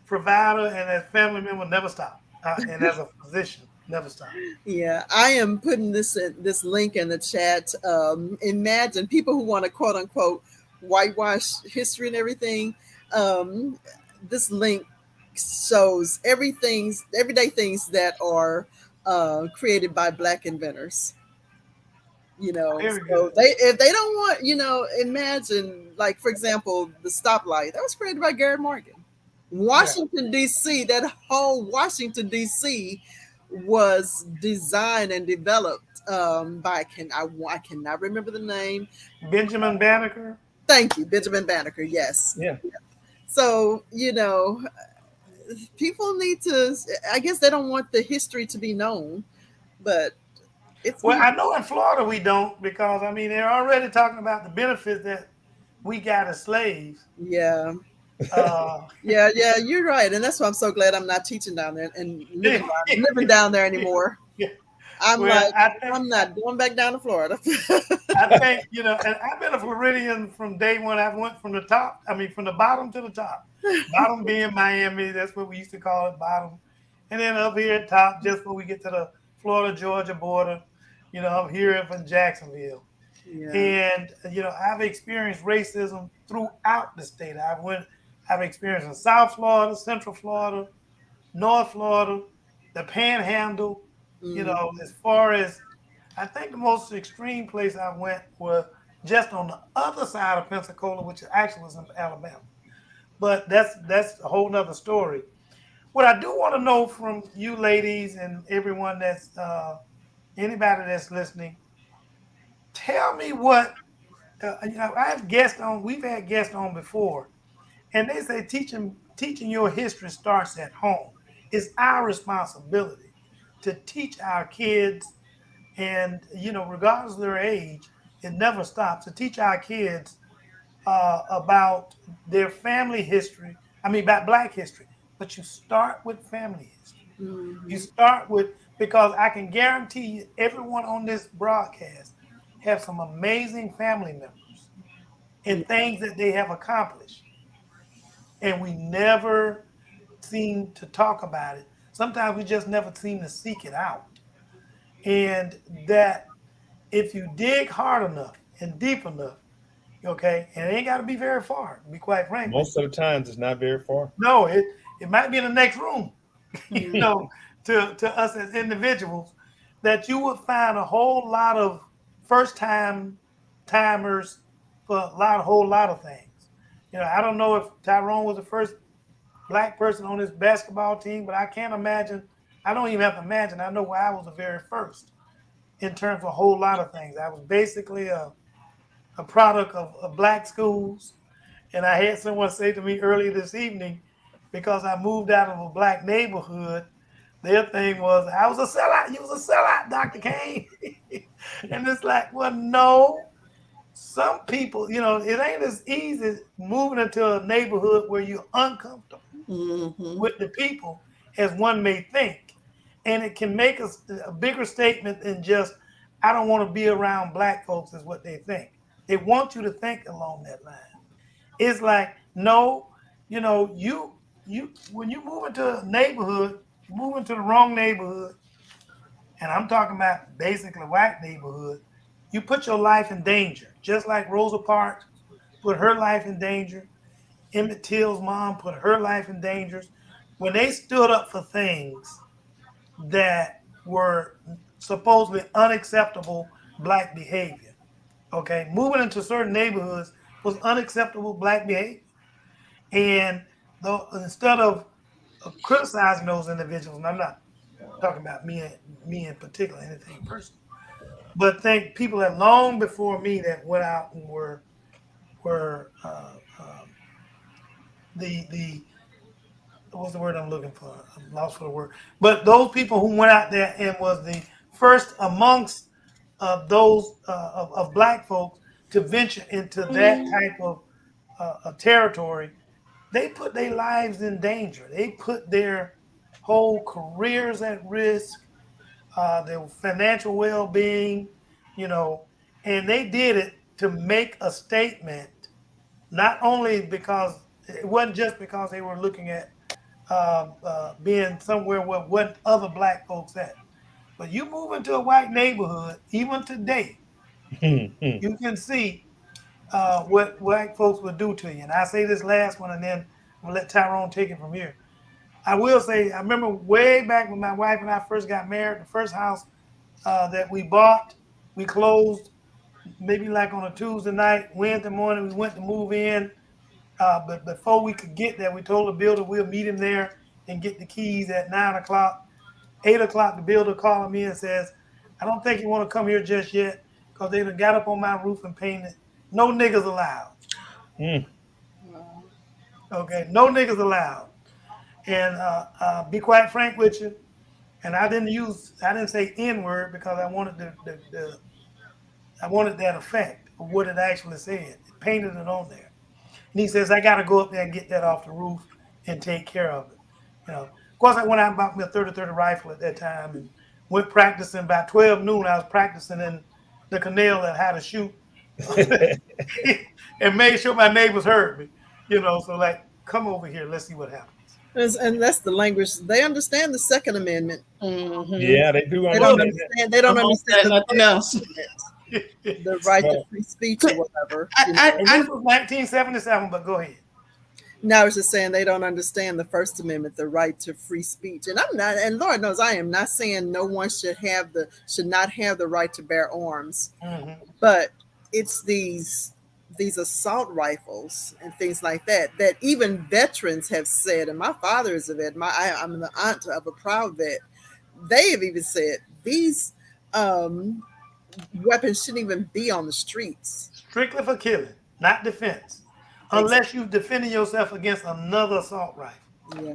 provider and as family member never stop, and as a physician never stop. yeah, I am putting this link in the chat. Imagine people who want to quote unquote whitewash history and everything. Um, this link shows everyday things that are created by Black inventors. Very So good. if they don't want, imagine, like, for example, the stoplight that was created by Garrett Morgan. Yeah. Washington D.C., that whole Washington D.C. was designed and developed by I cannot remember the name. Benjamin Banneker. Thank you, Benjamin Banneker. Yes. Yeah. So people need to. I guess they don't want the history to be known, but it's Well, here. I know in Florida we don't, because I mean they're already talking about the benefits that we got as slaves. Yeah. Uh, Yeah, you're right, and that's why I'm so glad I'm not teaching down there and living down there anymore. I'm well, like, I'm not going back down to Florida. I think and I've been a Floridian from day one. I went from the top. I mean, from the bottom to the top. Bottom being Miami, that's what we used to call it, bottom, and then up here at top, just when we get to the Florida Georgia border. I'm here from Jacksonville. Yeah. And I've experienced racism throughout the state. I've experienced in South Florida, Central Florida, North Florida, the Panhandle. As far as I think the most extreme place I went was just on the other side of Pensacola, which actually was in Alabama. But that's a whole nother story. What I do want to know from you ladies and everyone that's anybody that's listening, tell me what we've had guests on before, and they say teaching your history starts at home. It's our responsibility to teach our kids, and regardless of their age, it never stops, to teach our kids about their family history. I mean, about Black history. But you start with family history. Mhm. You start with, because I can guarantee you, everyone on this broadcast have some amazing family members and things that they have accomplished, and we never seem to talk about it. Sometimes we just never seem to seek it out. And that if you dig hard enough and deep enough, okay, and it ain't got to be very far, to be quite frank. Most of the times it's not very far. No, it might be in the next room, Mhm. to us as individuals, that you would find a whole lot of first timers for a whole lot of things. I don't know if Tyrone was the first Black person on this basketball team, but I can't imagine. I don't even have to imagine. I know I was the very first in terms of a whole lot of things. I was basically a product of Black schools. And I had someone say to me earlier this evening, because I moved out of a Black neighborhood, their thing was, I was a sellout. You was a sellout, Dr. Kane. And it's like, well, no. Some people, it ain't as easy moving into a neighborhood where you're uncomfortable Mhm. with the people as one may think. And it can make a bigger statement than just, I don't want to be around Black folks, is what they think. They want you to think along that line. It's like, no, you when you move into a neighborhood, you move into the wrong neighborhood, and I'm talking about basically white neighborhood, you put your life in danger. Just like Rosa Parks put her life in danger. Emmett Till's mom put her life in danger when they stood up for things that were supposedly unacceptable black behavior. Okay, moving into certain neighborhoods was unacceptable black behavior, and instead of criticizing those individuals, and I'm not talking about me in particular, anything personal, but think people that long before me that went out and were the what's the word I'm looking for? I'm lost for the word. But those people who went out there and was the first amongst those of black folks to venture into that type of territory, they put their lives in danger. They put their whole careers at risk, their financial well-being, and they did it to make a statement, not only because it wasn't just because they were looking at being somewhere where what other black folks at. But you move into a white neighborhood, even today, you can see what white folks would do to you. And I say this last one, and then I'm gonna let Tyrone take it from here. I will say, I remember way back when my wife and I first got married, the first house that we bought, we closed maybe like on a Tuesday night. Wednesday morning, we went to move in. But before we could get there, we told the builder we'll meet him there and get the keys at 9 o'clock. 8 o'clock, the builder called me and says, I don't think you want to come here just yet because they done got up on my roof and painted. No niggas allowed. Okay, no niggas allowed. And be quite frank with you, and I didn't say N-word because I wanted I wanted that effect of what it actually said. It painted it on there. And he says, I got to go up there and get that off the roof and take care of it. Of course, I went out and bought me a 30-30 rifle at that time and went practicing. By 12 noon, I was practicing in the canal at how to shoot and made sure my neighbors heard me. So like, come over here, let's see what happens. And that's the language. They understand the Second Amendment. Mm-hmm. Yeah, they do. They don't understand. They don't understand nothing else. The right to free speech or whatever. This was 1977, but go ahead. No, I was just saying they don't understand the First Amendment, the right to free speech. And I'm not, and Lord knows I am not saying no one should not have the right to bear arms. Mm-hmm. But it's these assault rifles and things like that even veterans have said, and my father is a vet, I'm the aunt of a proud vet. They have even said these weapons shouldn't even be on the streets. Strictly for killing, not defense. Unless you've defended yourself against another assault rifle. Yeah.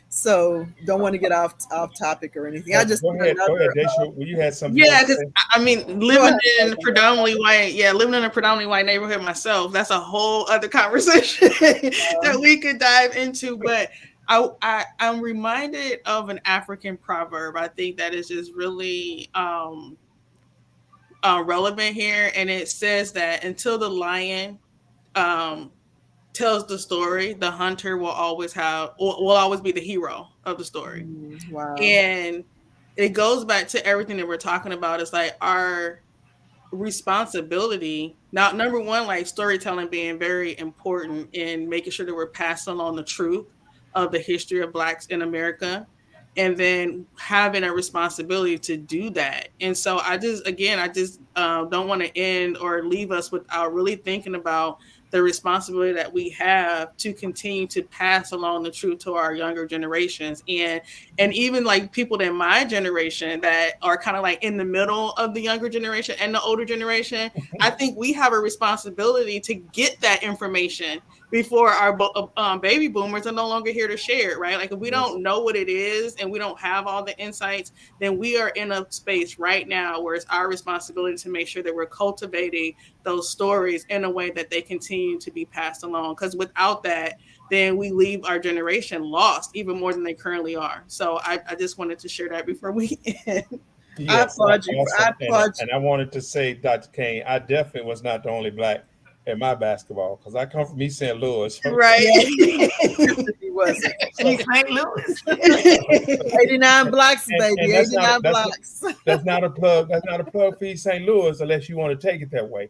So don't want to get off topic or anything. I just go ahead, Daisha, you had something. Yeah, because I mean, living in a predominantly white neighborhood myself, that's a whole other conversation that we could dive into. But I'm reminded of an African proverb. I think that is just really relevant here, and it says that until the lion tells the story, the hunter will always be the hero of the story. Wow. And it goes back to everything that we're talking about. It's like our responsibility. Now, number one, like storytelling being very important in making sure that we're passing on the truth of the history of Blacks in America, and then having a responsibility to do that. And so I just don't want to end or leave us without really thinking about the responsibility that we have to continue to pass along the truth to our younger generations, and even like people in my generation that are kind of like in the middle of the younger generation and the older generation. I think we have a responsibility to get that information before our baby boomers are no longer here to share it, right? Like if we don't know what it is and we don't have all the insights, then we are in a space right now where it's our responsibility to make sure that we're cultivating those stories in a way that they continue to be passed along. Because without that, then we leave our generation lost even more than they currently are. So I just wanted to share that before we end. Yes, I applaud you. And I wanted to say, Dr. Kane, I definitely was not the only Black in my basketball because I come from East St. Louis. Right. He wasn't. East St. Louis. 89 Blacks, baby. 89 Blacks. That's not a plug. That's not a plug for East St. Louis unless you want to take it that way.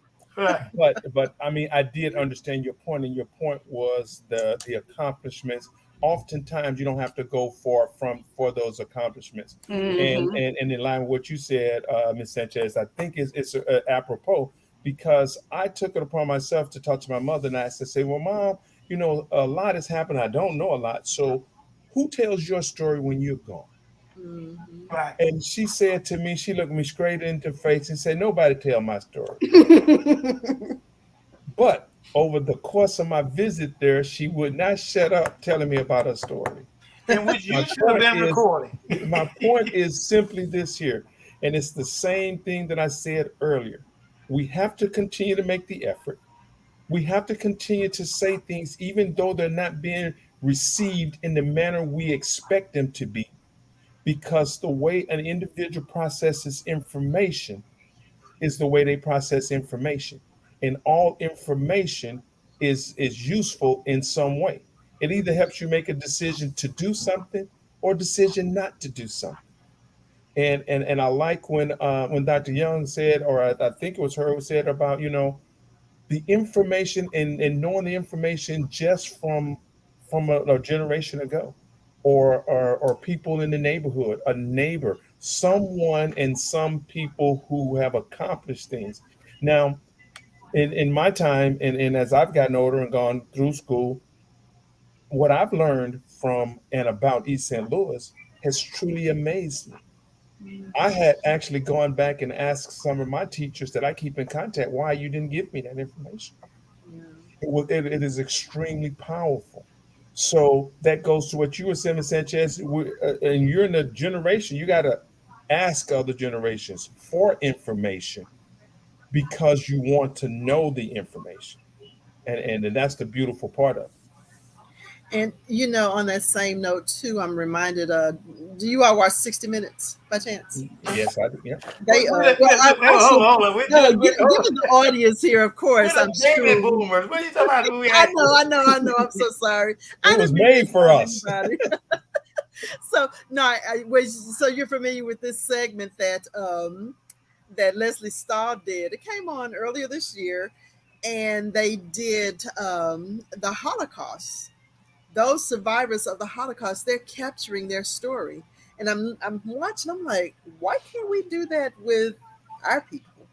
Right. But I mean, I did understand your point, and your point was the accomplishments. Oftentimes, you don't have to go far from for those accomplishments. Mhm. And in line with what you said, Ms. Sanchez, I think it's apropos because I took it upon myself to talk to my mother, and I said, "Say, well, Mom, you know, a lot has happened. I don't know a lot. So, who tells your story when you're gone?" Mhm. Right. And she said to me, she looked me straight into the face and said, "Nobody tell my story." But over the course of my visit there, she would not shut up telling me about her story. In which My you should have point been is, recording. my point is simply this here, and it's the same thing that I said earlier. We have to continue to make the effort. We have to continue to say things, even though they're not being received in the manner we expect them to be, because the way an individual processes information is the way they process information. And all information is useful in some way. It either helps you make a decision to do something or a decision not to do something. And I like when Dr. Young said, or I think it was her who said about, you know, the information and knowing the information just from a generation ago, or people in the neighborhood, a neighbor, someone, and some people who have accomplished things. Now, in my time, and as I've gotten older and gone through school, what I've learned from and about East St. Louis has truly amazed me. I had actually gone back and asked some of my teachers that I keep in contact why you didn't give me that information. Yeah. It is extremely powerful. So that goes to what you were saying, Ms. Sanchez. And you're in the generation, you got to ask other generations for information because you want to know the information. And that's the beautiful part of it. And you know, on that same note too, I'm reminded. Do you all watch 60 Minutes by chance? Yes, I do. Yeah. They well, Wait, I hold actually on, hold on. We're, no, just, we're, given the audience here, of course, we're I'm the baby sure. boomers. What are you talking about? Who we I at? know, I know, I know. I'm so sorry. I It was didn't mean to made for insult us. anybody. So no, so you're familiar with this segment that Leslie Stahl did. It came on earlier this year, and they did the Holocaust. Those survivors of the Holocaust, they're capturing their story. And I'm watching, I'm like, why can't we do that with our people?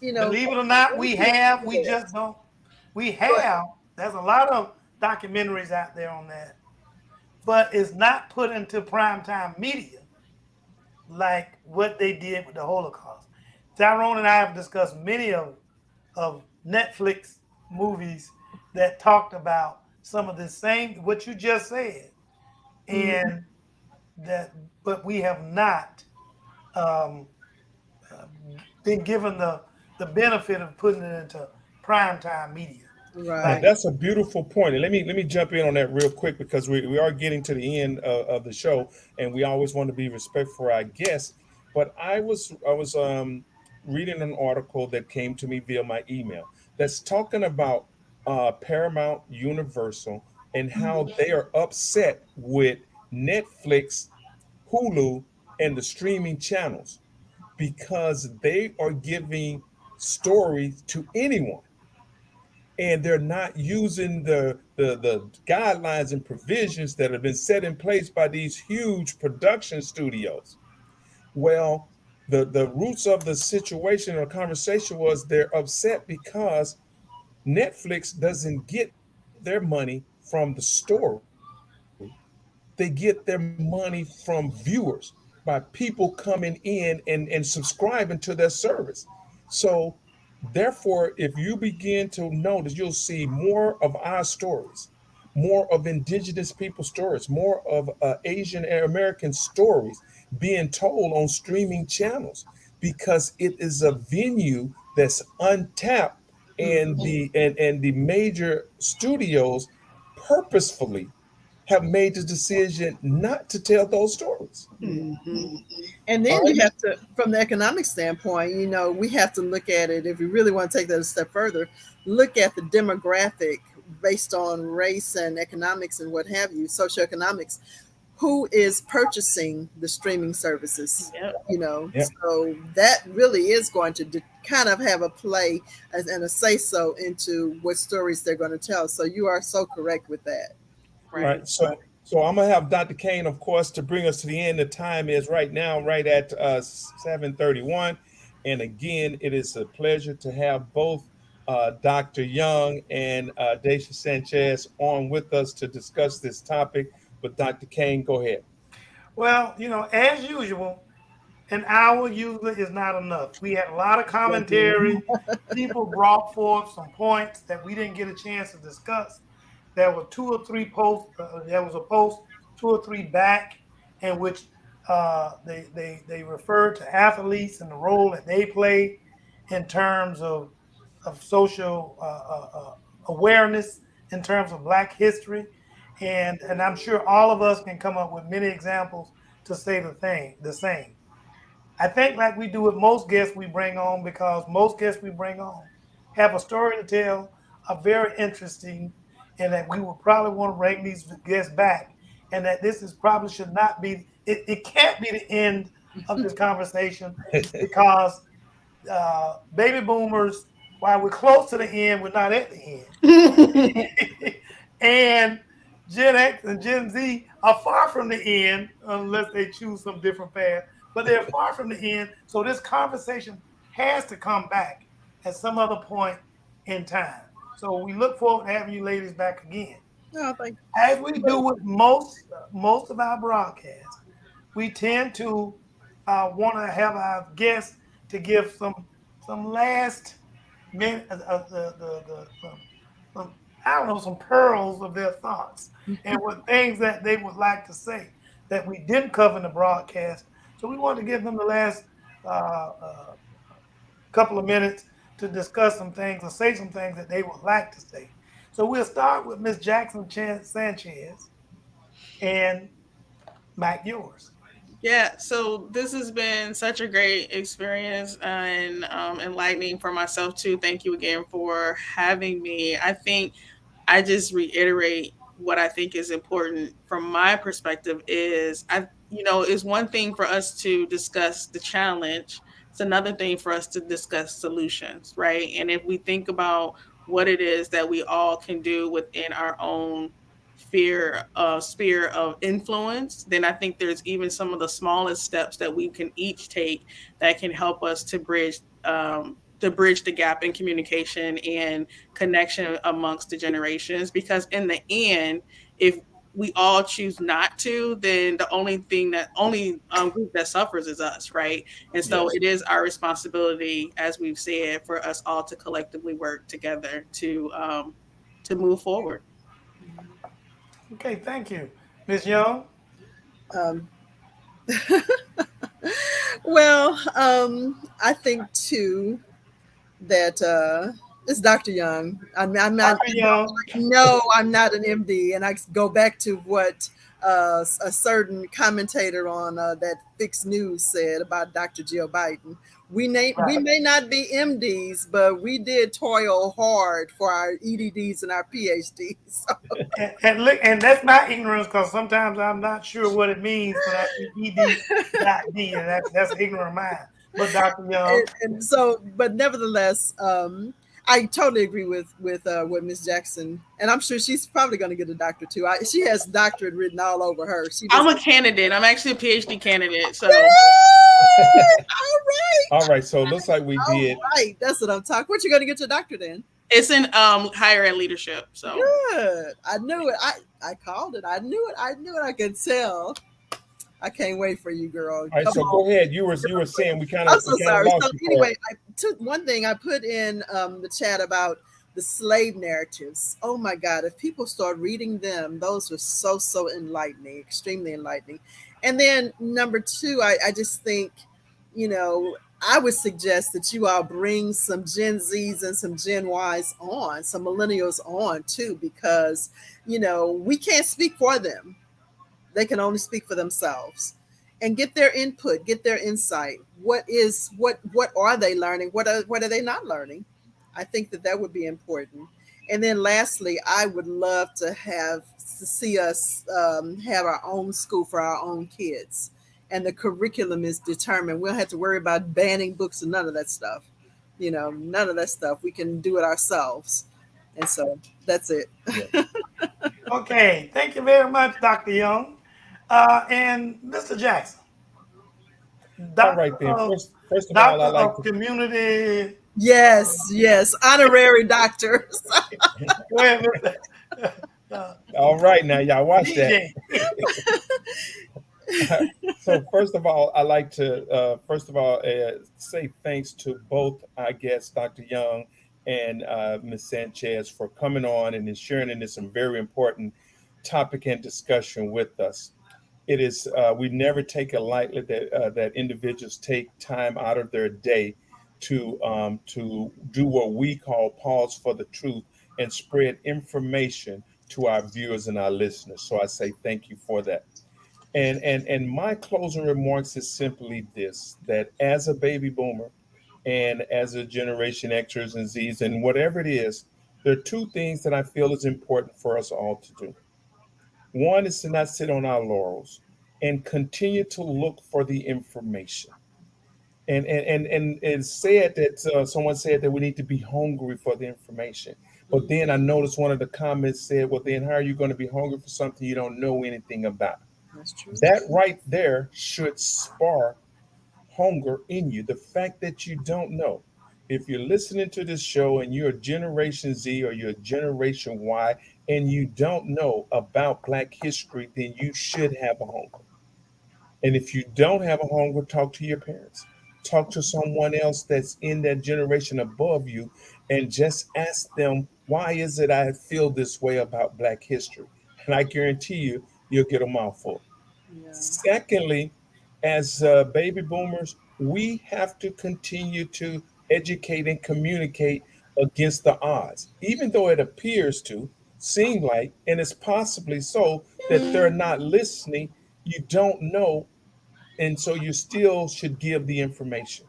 You know, Believe it or not, why we can't have. we We do that? just don't. We But have. There's a lot of documentaries out there on that, but it's not put into primetime media like what they did with the Holocaust. Tyrone and I have discussed many of Netflix movies that talked about some of the same what you just said, mm, and that, but we have not um, uh, been given the benefit of putting it into primetime media. Now Like, right. that's a beautiful point, and let me jump in on that real quick because we are getting to the end of the show, and we always want to be respectful for our guests. But I was reading an article that came to me via my email that's talking about Paramount Universal and how they are upset with Netflix, Hulu, and the streaming channels because they are giving stories to anyone and they're not using the guidelines and provisions that have been set in place by these huge production studios. Well, the roots of the situation or conversation was they're upset because Netflix doesn't get their money from the story. They get their money from viewers by people coming in and subscribing to their service. So therefore, if you begin to notice, you'll see more of our stories, more of indigenous people stories, more of Asian American stories being told on streaming channels because it is a venue that's untapped, and Mhm. the major studios purposefully have made the decision not to tell those stories. Mhm. And All then right. you have to, from the economic standpoint, you know, we have to look at it if we really want to take that a step further, look at the demographic based on race and economics and what have you, socioeconomics. who is purchasing the streaming services. Yep. Yep. So that really is going to kind of have a play and a say so into what stories they're going to tell. So you are so correct with that. Right. So I'm gonna have Dr. Kane, of course, to bring us to the end. The time is right now, right at 7:31. And again, it is a pleasure to have both Dr. Young and Daisha Sanchez on with us to discuss this topic. But Dr. Kane, go ahead. Well, as usual, an hour usually is not enough. We had a lot of commentary. People brought forth some points that we didn't get a chance to discuss. There were 2 or 3 posts. There was a post 2 or 3 back in which they referred to athletes and the role that they play in terms of social awareness, in terms of Black history, and I'm sure all of us can come up with many examples to say the same. I think like we do with most guests we bring on, because most guests we bring on have a story to tell, are very interesting, and that we would probably want to bring these guests back, and that this is probably should not be, it can't be the end of this conversation, because baby boomers, while we're close to the end, we're not at the end. And Gen X and Gen Z are far from the end unless they choose some different path, but they're far from the end. So this conversation has to come back at some other point in time. So we look forward to having you ladies back again. Oh, thank you. As we do with most of our broadcasts, we tend to want to have our guests to give some last minute, I don't know, some pearls of their thoughts and what things that they would like to say that we didn't cover in the broadcast. So we want to give them the last couple of minutes to discuss some things or say some things that they would like to say. So we'll start with Ms. Jackson Sanchez, and Mike, yours. Yeah, so this has been such a great experience and enlightening for myself too. Thank you again for having me. I think I just reiterate what I think is important from my perspective is it's one thing for us to discuss the challenge. It's another thing for us to discuss solutions, right? And if we think about what it is that we all can do within our own sphere of influence, then I think there's even some of the smallest steps that we can each take that can help us to bridge the gap in communication and connection amongst the generations. Because in the end, if we all choose not to, then the only group that suffers is us, right? And so Yes. It is our responsibility, as we've said, for us all to collectively work together to move forward. Okay, thank you. Ms. Young? Um, well, I think too that it's Dr. Young. I'm not. Dr. Young. No, I'm not an MD, and I go back to what a certain commentator on that Fix News said about Dr. Jill Biden. We may not be MDs, but we did toil hard for our EDDs and our PhDs. So. And that's my ignorance, because sometimes I'm not sure what it means, but I think ED.D, and that's ignorant of mine. But Dr. Young. And so, but nevertheless, I totally agree with what Ms. Jackson, and I'm sure she's probably going to get a doctorate too. She has doctorate written all over her. I'm a candidate. I'm actually a PhD candidate. So. All right. So it looks like we did. Right. That's what I'm talking. What you going to get your doctorate in? It's in higher ed leadership. So good. I knew it. I called it. I knew it. I could tell. I can't wait for you, girl. All right, so go ahead. You were saying we kind of. I'm so sorry. So anyway, I took one thing I put in the chat about the slave narratives. Oh my God! If people start reading them, those were so enlightening, extremely enlightening. And then number 2, I just think, I would suggest that you all bring some Gen Zs and some Gen Ys on, some millennials on too, because we can't speak for them. They can only speak for themselves, and get their input, get their insight. What are they learning? What are they not learning? I think that would be important. And then lastly, I would love to see us have our own school for our own kids. And the curriculum is determined. We don't have to worry about banning books and none of that stuff. None of that stuff. We can do it ourselves. And so that's it. Yeah. Okay, thank you very much, Dr. Young. And Mr. Jackson, All doctor right then. of, First of all, doctor I like of to. community. Yes, honorary doctors. Go ahead, Mr. All right, now y'all watch that. DJ. So first of all, I like to say thanks to both our guests, Dr. Young and Ms. Sanchez, for coming on and sharing in this very important topic and discussion with us. It is we never take it lightly that individuals take time out of their day to do what we call pause for the truth and spread information to our viewers and our listeners. So I say thank you for that. And my closing remarks is simply this: that as a baby boomer and as a generation Xers and Zs and whatever it is, there are two things that I feel is important for us all to do. One is to not sit on our laurels and continue to look for the information. And it's said that someone said that we need to be hungry for the information. But then I noticed one of the comments said, well, then how are you going to be hungry for something you don't know anything about? That's true. That right there should spark hunger in you. The fact that you don't know. If you're listening to this show and you're Generation Z or you're Generation Y and you don't know about Black history, then you should have a hunger. And if you don't have a hunger, talk to your parents. Talk to someone else that's in that generation above you and just ask them, why is it I feel this way about Black history? And I guarantee you, you'll get a mouthful. Yeah. Secondly, as baby boomers, we have to continue to educate and communicate against the odds, even though it appears to seem like, and it's possibly so, that they're not listening. You don't know, and so you still should give the information.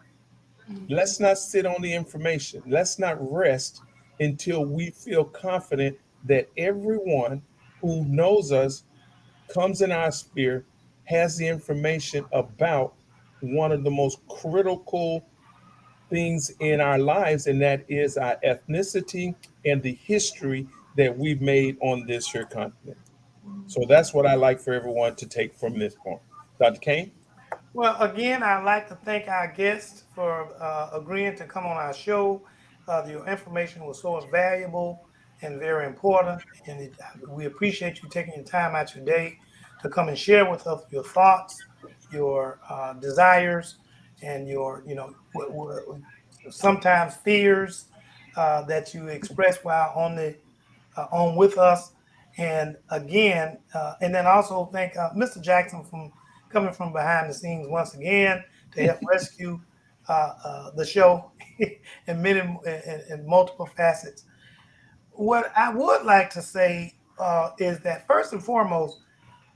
Let's not sit on the information. Let's not rest until we feel confident that everyone who knows us, comes in our sphere, has the information about one of the most critical things in our lives, and that is our ethnicity and the history that we've made on this here continent. So that's what I like for everyone to take from this point. Dr. Kane? Well, again, I'd like to thank our guests for agreeing to come on our show. Your information was so valuable and very important, and we appreciate you taking your time out your day to come and share with us your thoughts, your desires, and your, sometimes fears that you express while on with us. And again, and then also thank Mr. Jackson from coming from behind the scenes once again to help rescue the show in many in multiple facets. What I would like to say is that first and foremost,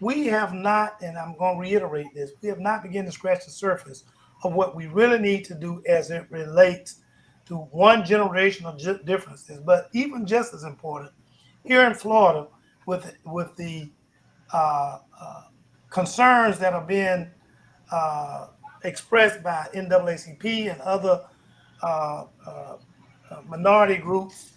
we have not, and I'm going to reiterate this, we have not begun to scratch the surface of what we really need to do as it relates to one generational differences. But even just as important, here in Florida, with the concerns that are being expressed by NAACP and other minority groups,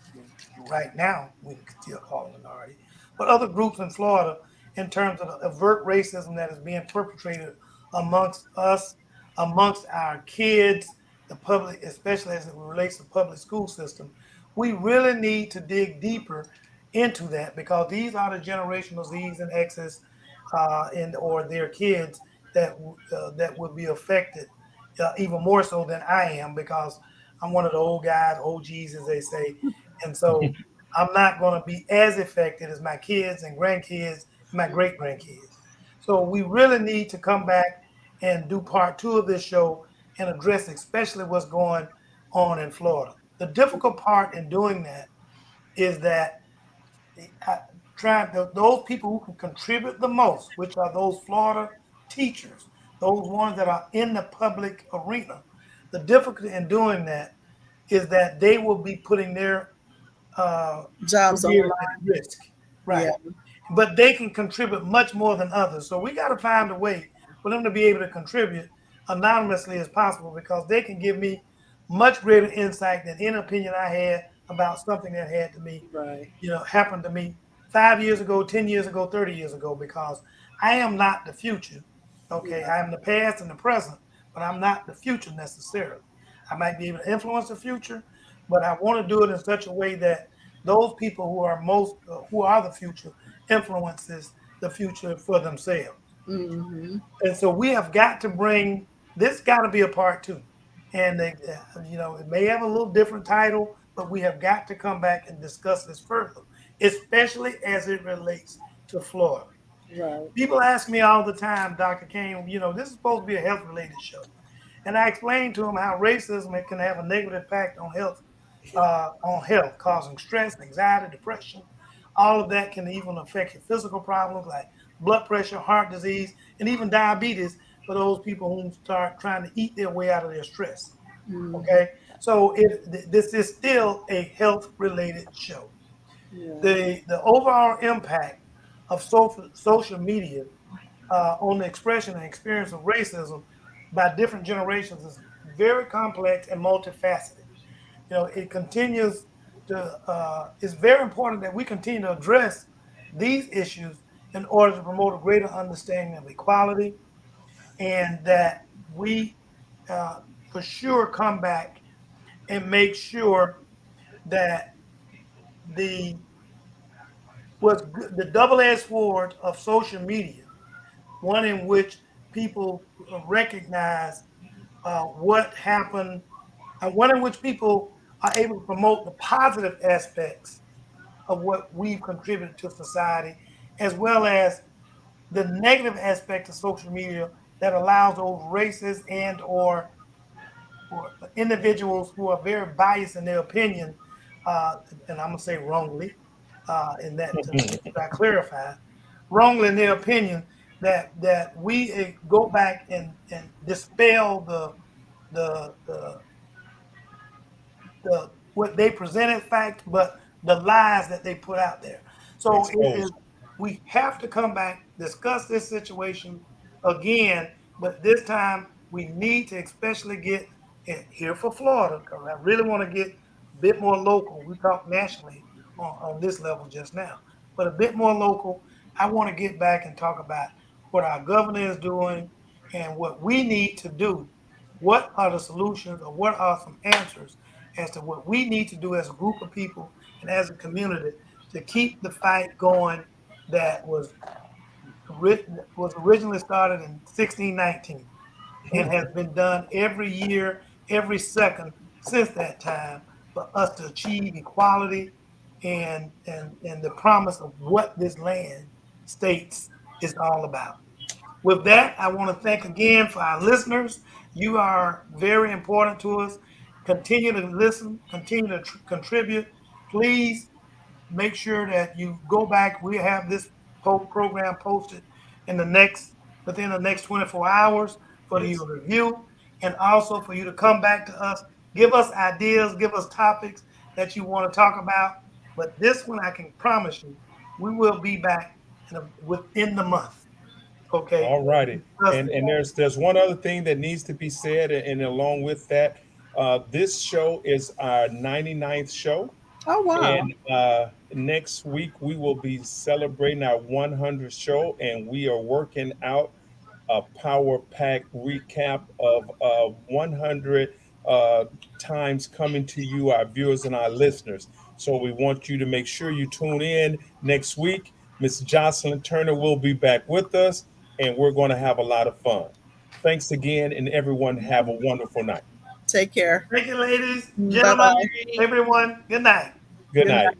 right now we can still call them minority, but other groups in Florida in terms of the overt racism that is being perpetrated amongst us, amongst our kids, the public, especially as it relates to public school system. We really need to dig deeper into that because these are the generational Z's and X's or their kids that would be affected even more so than I am because I'm one of the old guys, OGs as they say, and so I'm not going to be as affected as my kids and grandkids, and my great grandkids. So we really need to come back and do part two of this show and address especially what's going on in Florida. The difficult part in doing that is that those people who can contribute the most, which are those Florida teachers, those ones that are in the public arena. The difficulty in doing that is that they will be putting their Jobs on the careers line. at risk. Yeah. Right. But they can contribute much more than others. So we got to find a way for them to be able to contribute anonymously as possible, because they can give me much greater insight than any opinion I had about something that had to me, Right. happened to me 5 years ago, 10 years ago, 30 years ago, because I am not the future. Okay. Yeah. I am the past and the present, but I'm not the future necessarily. I might be able to influence the future, but I want to do it in such a way that those people who are the future influences the future for themselves. Mm-hmm. And so we have got to bring this, got to be a part two. And it may have a little different title, but we have got to come back and discuss this further, especially as it relates to Florida. Right. People ask me all the time, Dr. Kane, this is supposed to be a health related show. And I explained to them how racism can have a negative impact on health, causing stress, anxiety, depression. All of that can even affect your physical problems like blood pressure, heart disease, and even diabetes for those people who start trying to eat their way out of their stress. Mm-hmm. Okay, so this is still a health-related show. Yeah. The overall impact of social media on the expression and experience of racism by different generations is very complex and multifaceted. It continues to, it's very important that we continue to address these issues in order to promote a greater understanding of equality, and that we for sure come back and make sure that the the double-edged sword of social media, one in which people recognize what happened, and one in which people are able to promote the positive aspects of what we've contributed to society, as well as the negative aspect of social media that allows those racists or individuals who are very biased in their opinion, and I'm gonna say wrongly, in that I clarify, wrongly in their opinion, that we go back and dispel the what they present as fact, but the lies that they put out there. So we have to come back, discuss this situation again, but this time we need to especially get here for Florida, because I really want to get a bit more local. We talked nationally on this level just now, but a bit more local. I want to get back and talk about what our governor is doing and what we need to do. What are the solutions, or what are some answers as to what we need to do as a group of people and as a community to keep the fight going that was originally started in 1619 and has been done every year, every second since that time, for us to achieve equality and the promise of what this land states is all about. With that, I want to thank again for our listeners. You are very important to us. Continue to listen, continue to contribute. Please make sure that you go back. We have this program posted within the next 24 hours for you to review, and also for you to come back to us, give us ideas, give us topics that you want to talk about. But this one, I can promise you, we will be back within the month. Okay. All righty. And there's one other thing that needs to be said, and along with that, this show is our 99th show. Oh, wow. And next week we will be celebrating our 100th show, and we are working out a power pack recap of 100 times coming to you, our viewers and our listeners. So we want you to make sure you tune in next week. Miss Jocelyn Turner will be back with us, and we're going to have a lot of fun. Thanks again, and everyone have a wonderful night. Take care. Thank you, ladies, Bye-bye. gentlemen, everyone. Good night. Good night.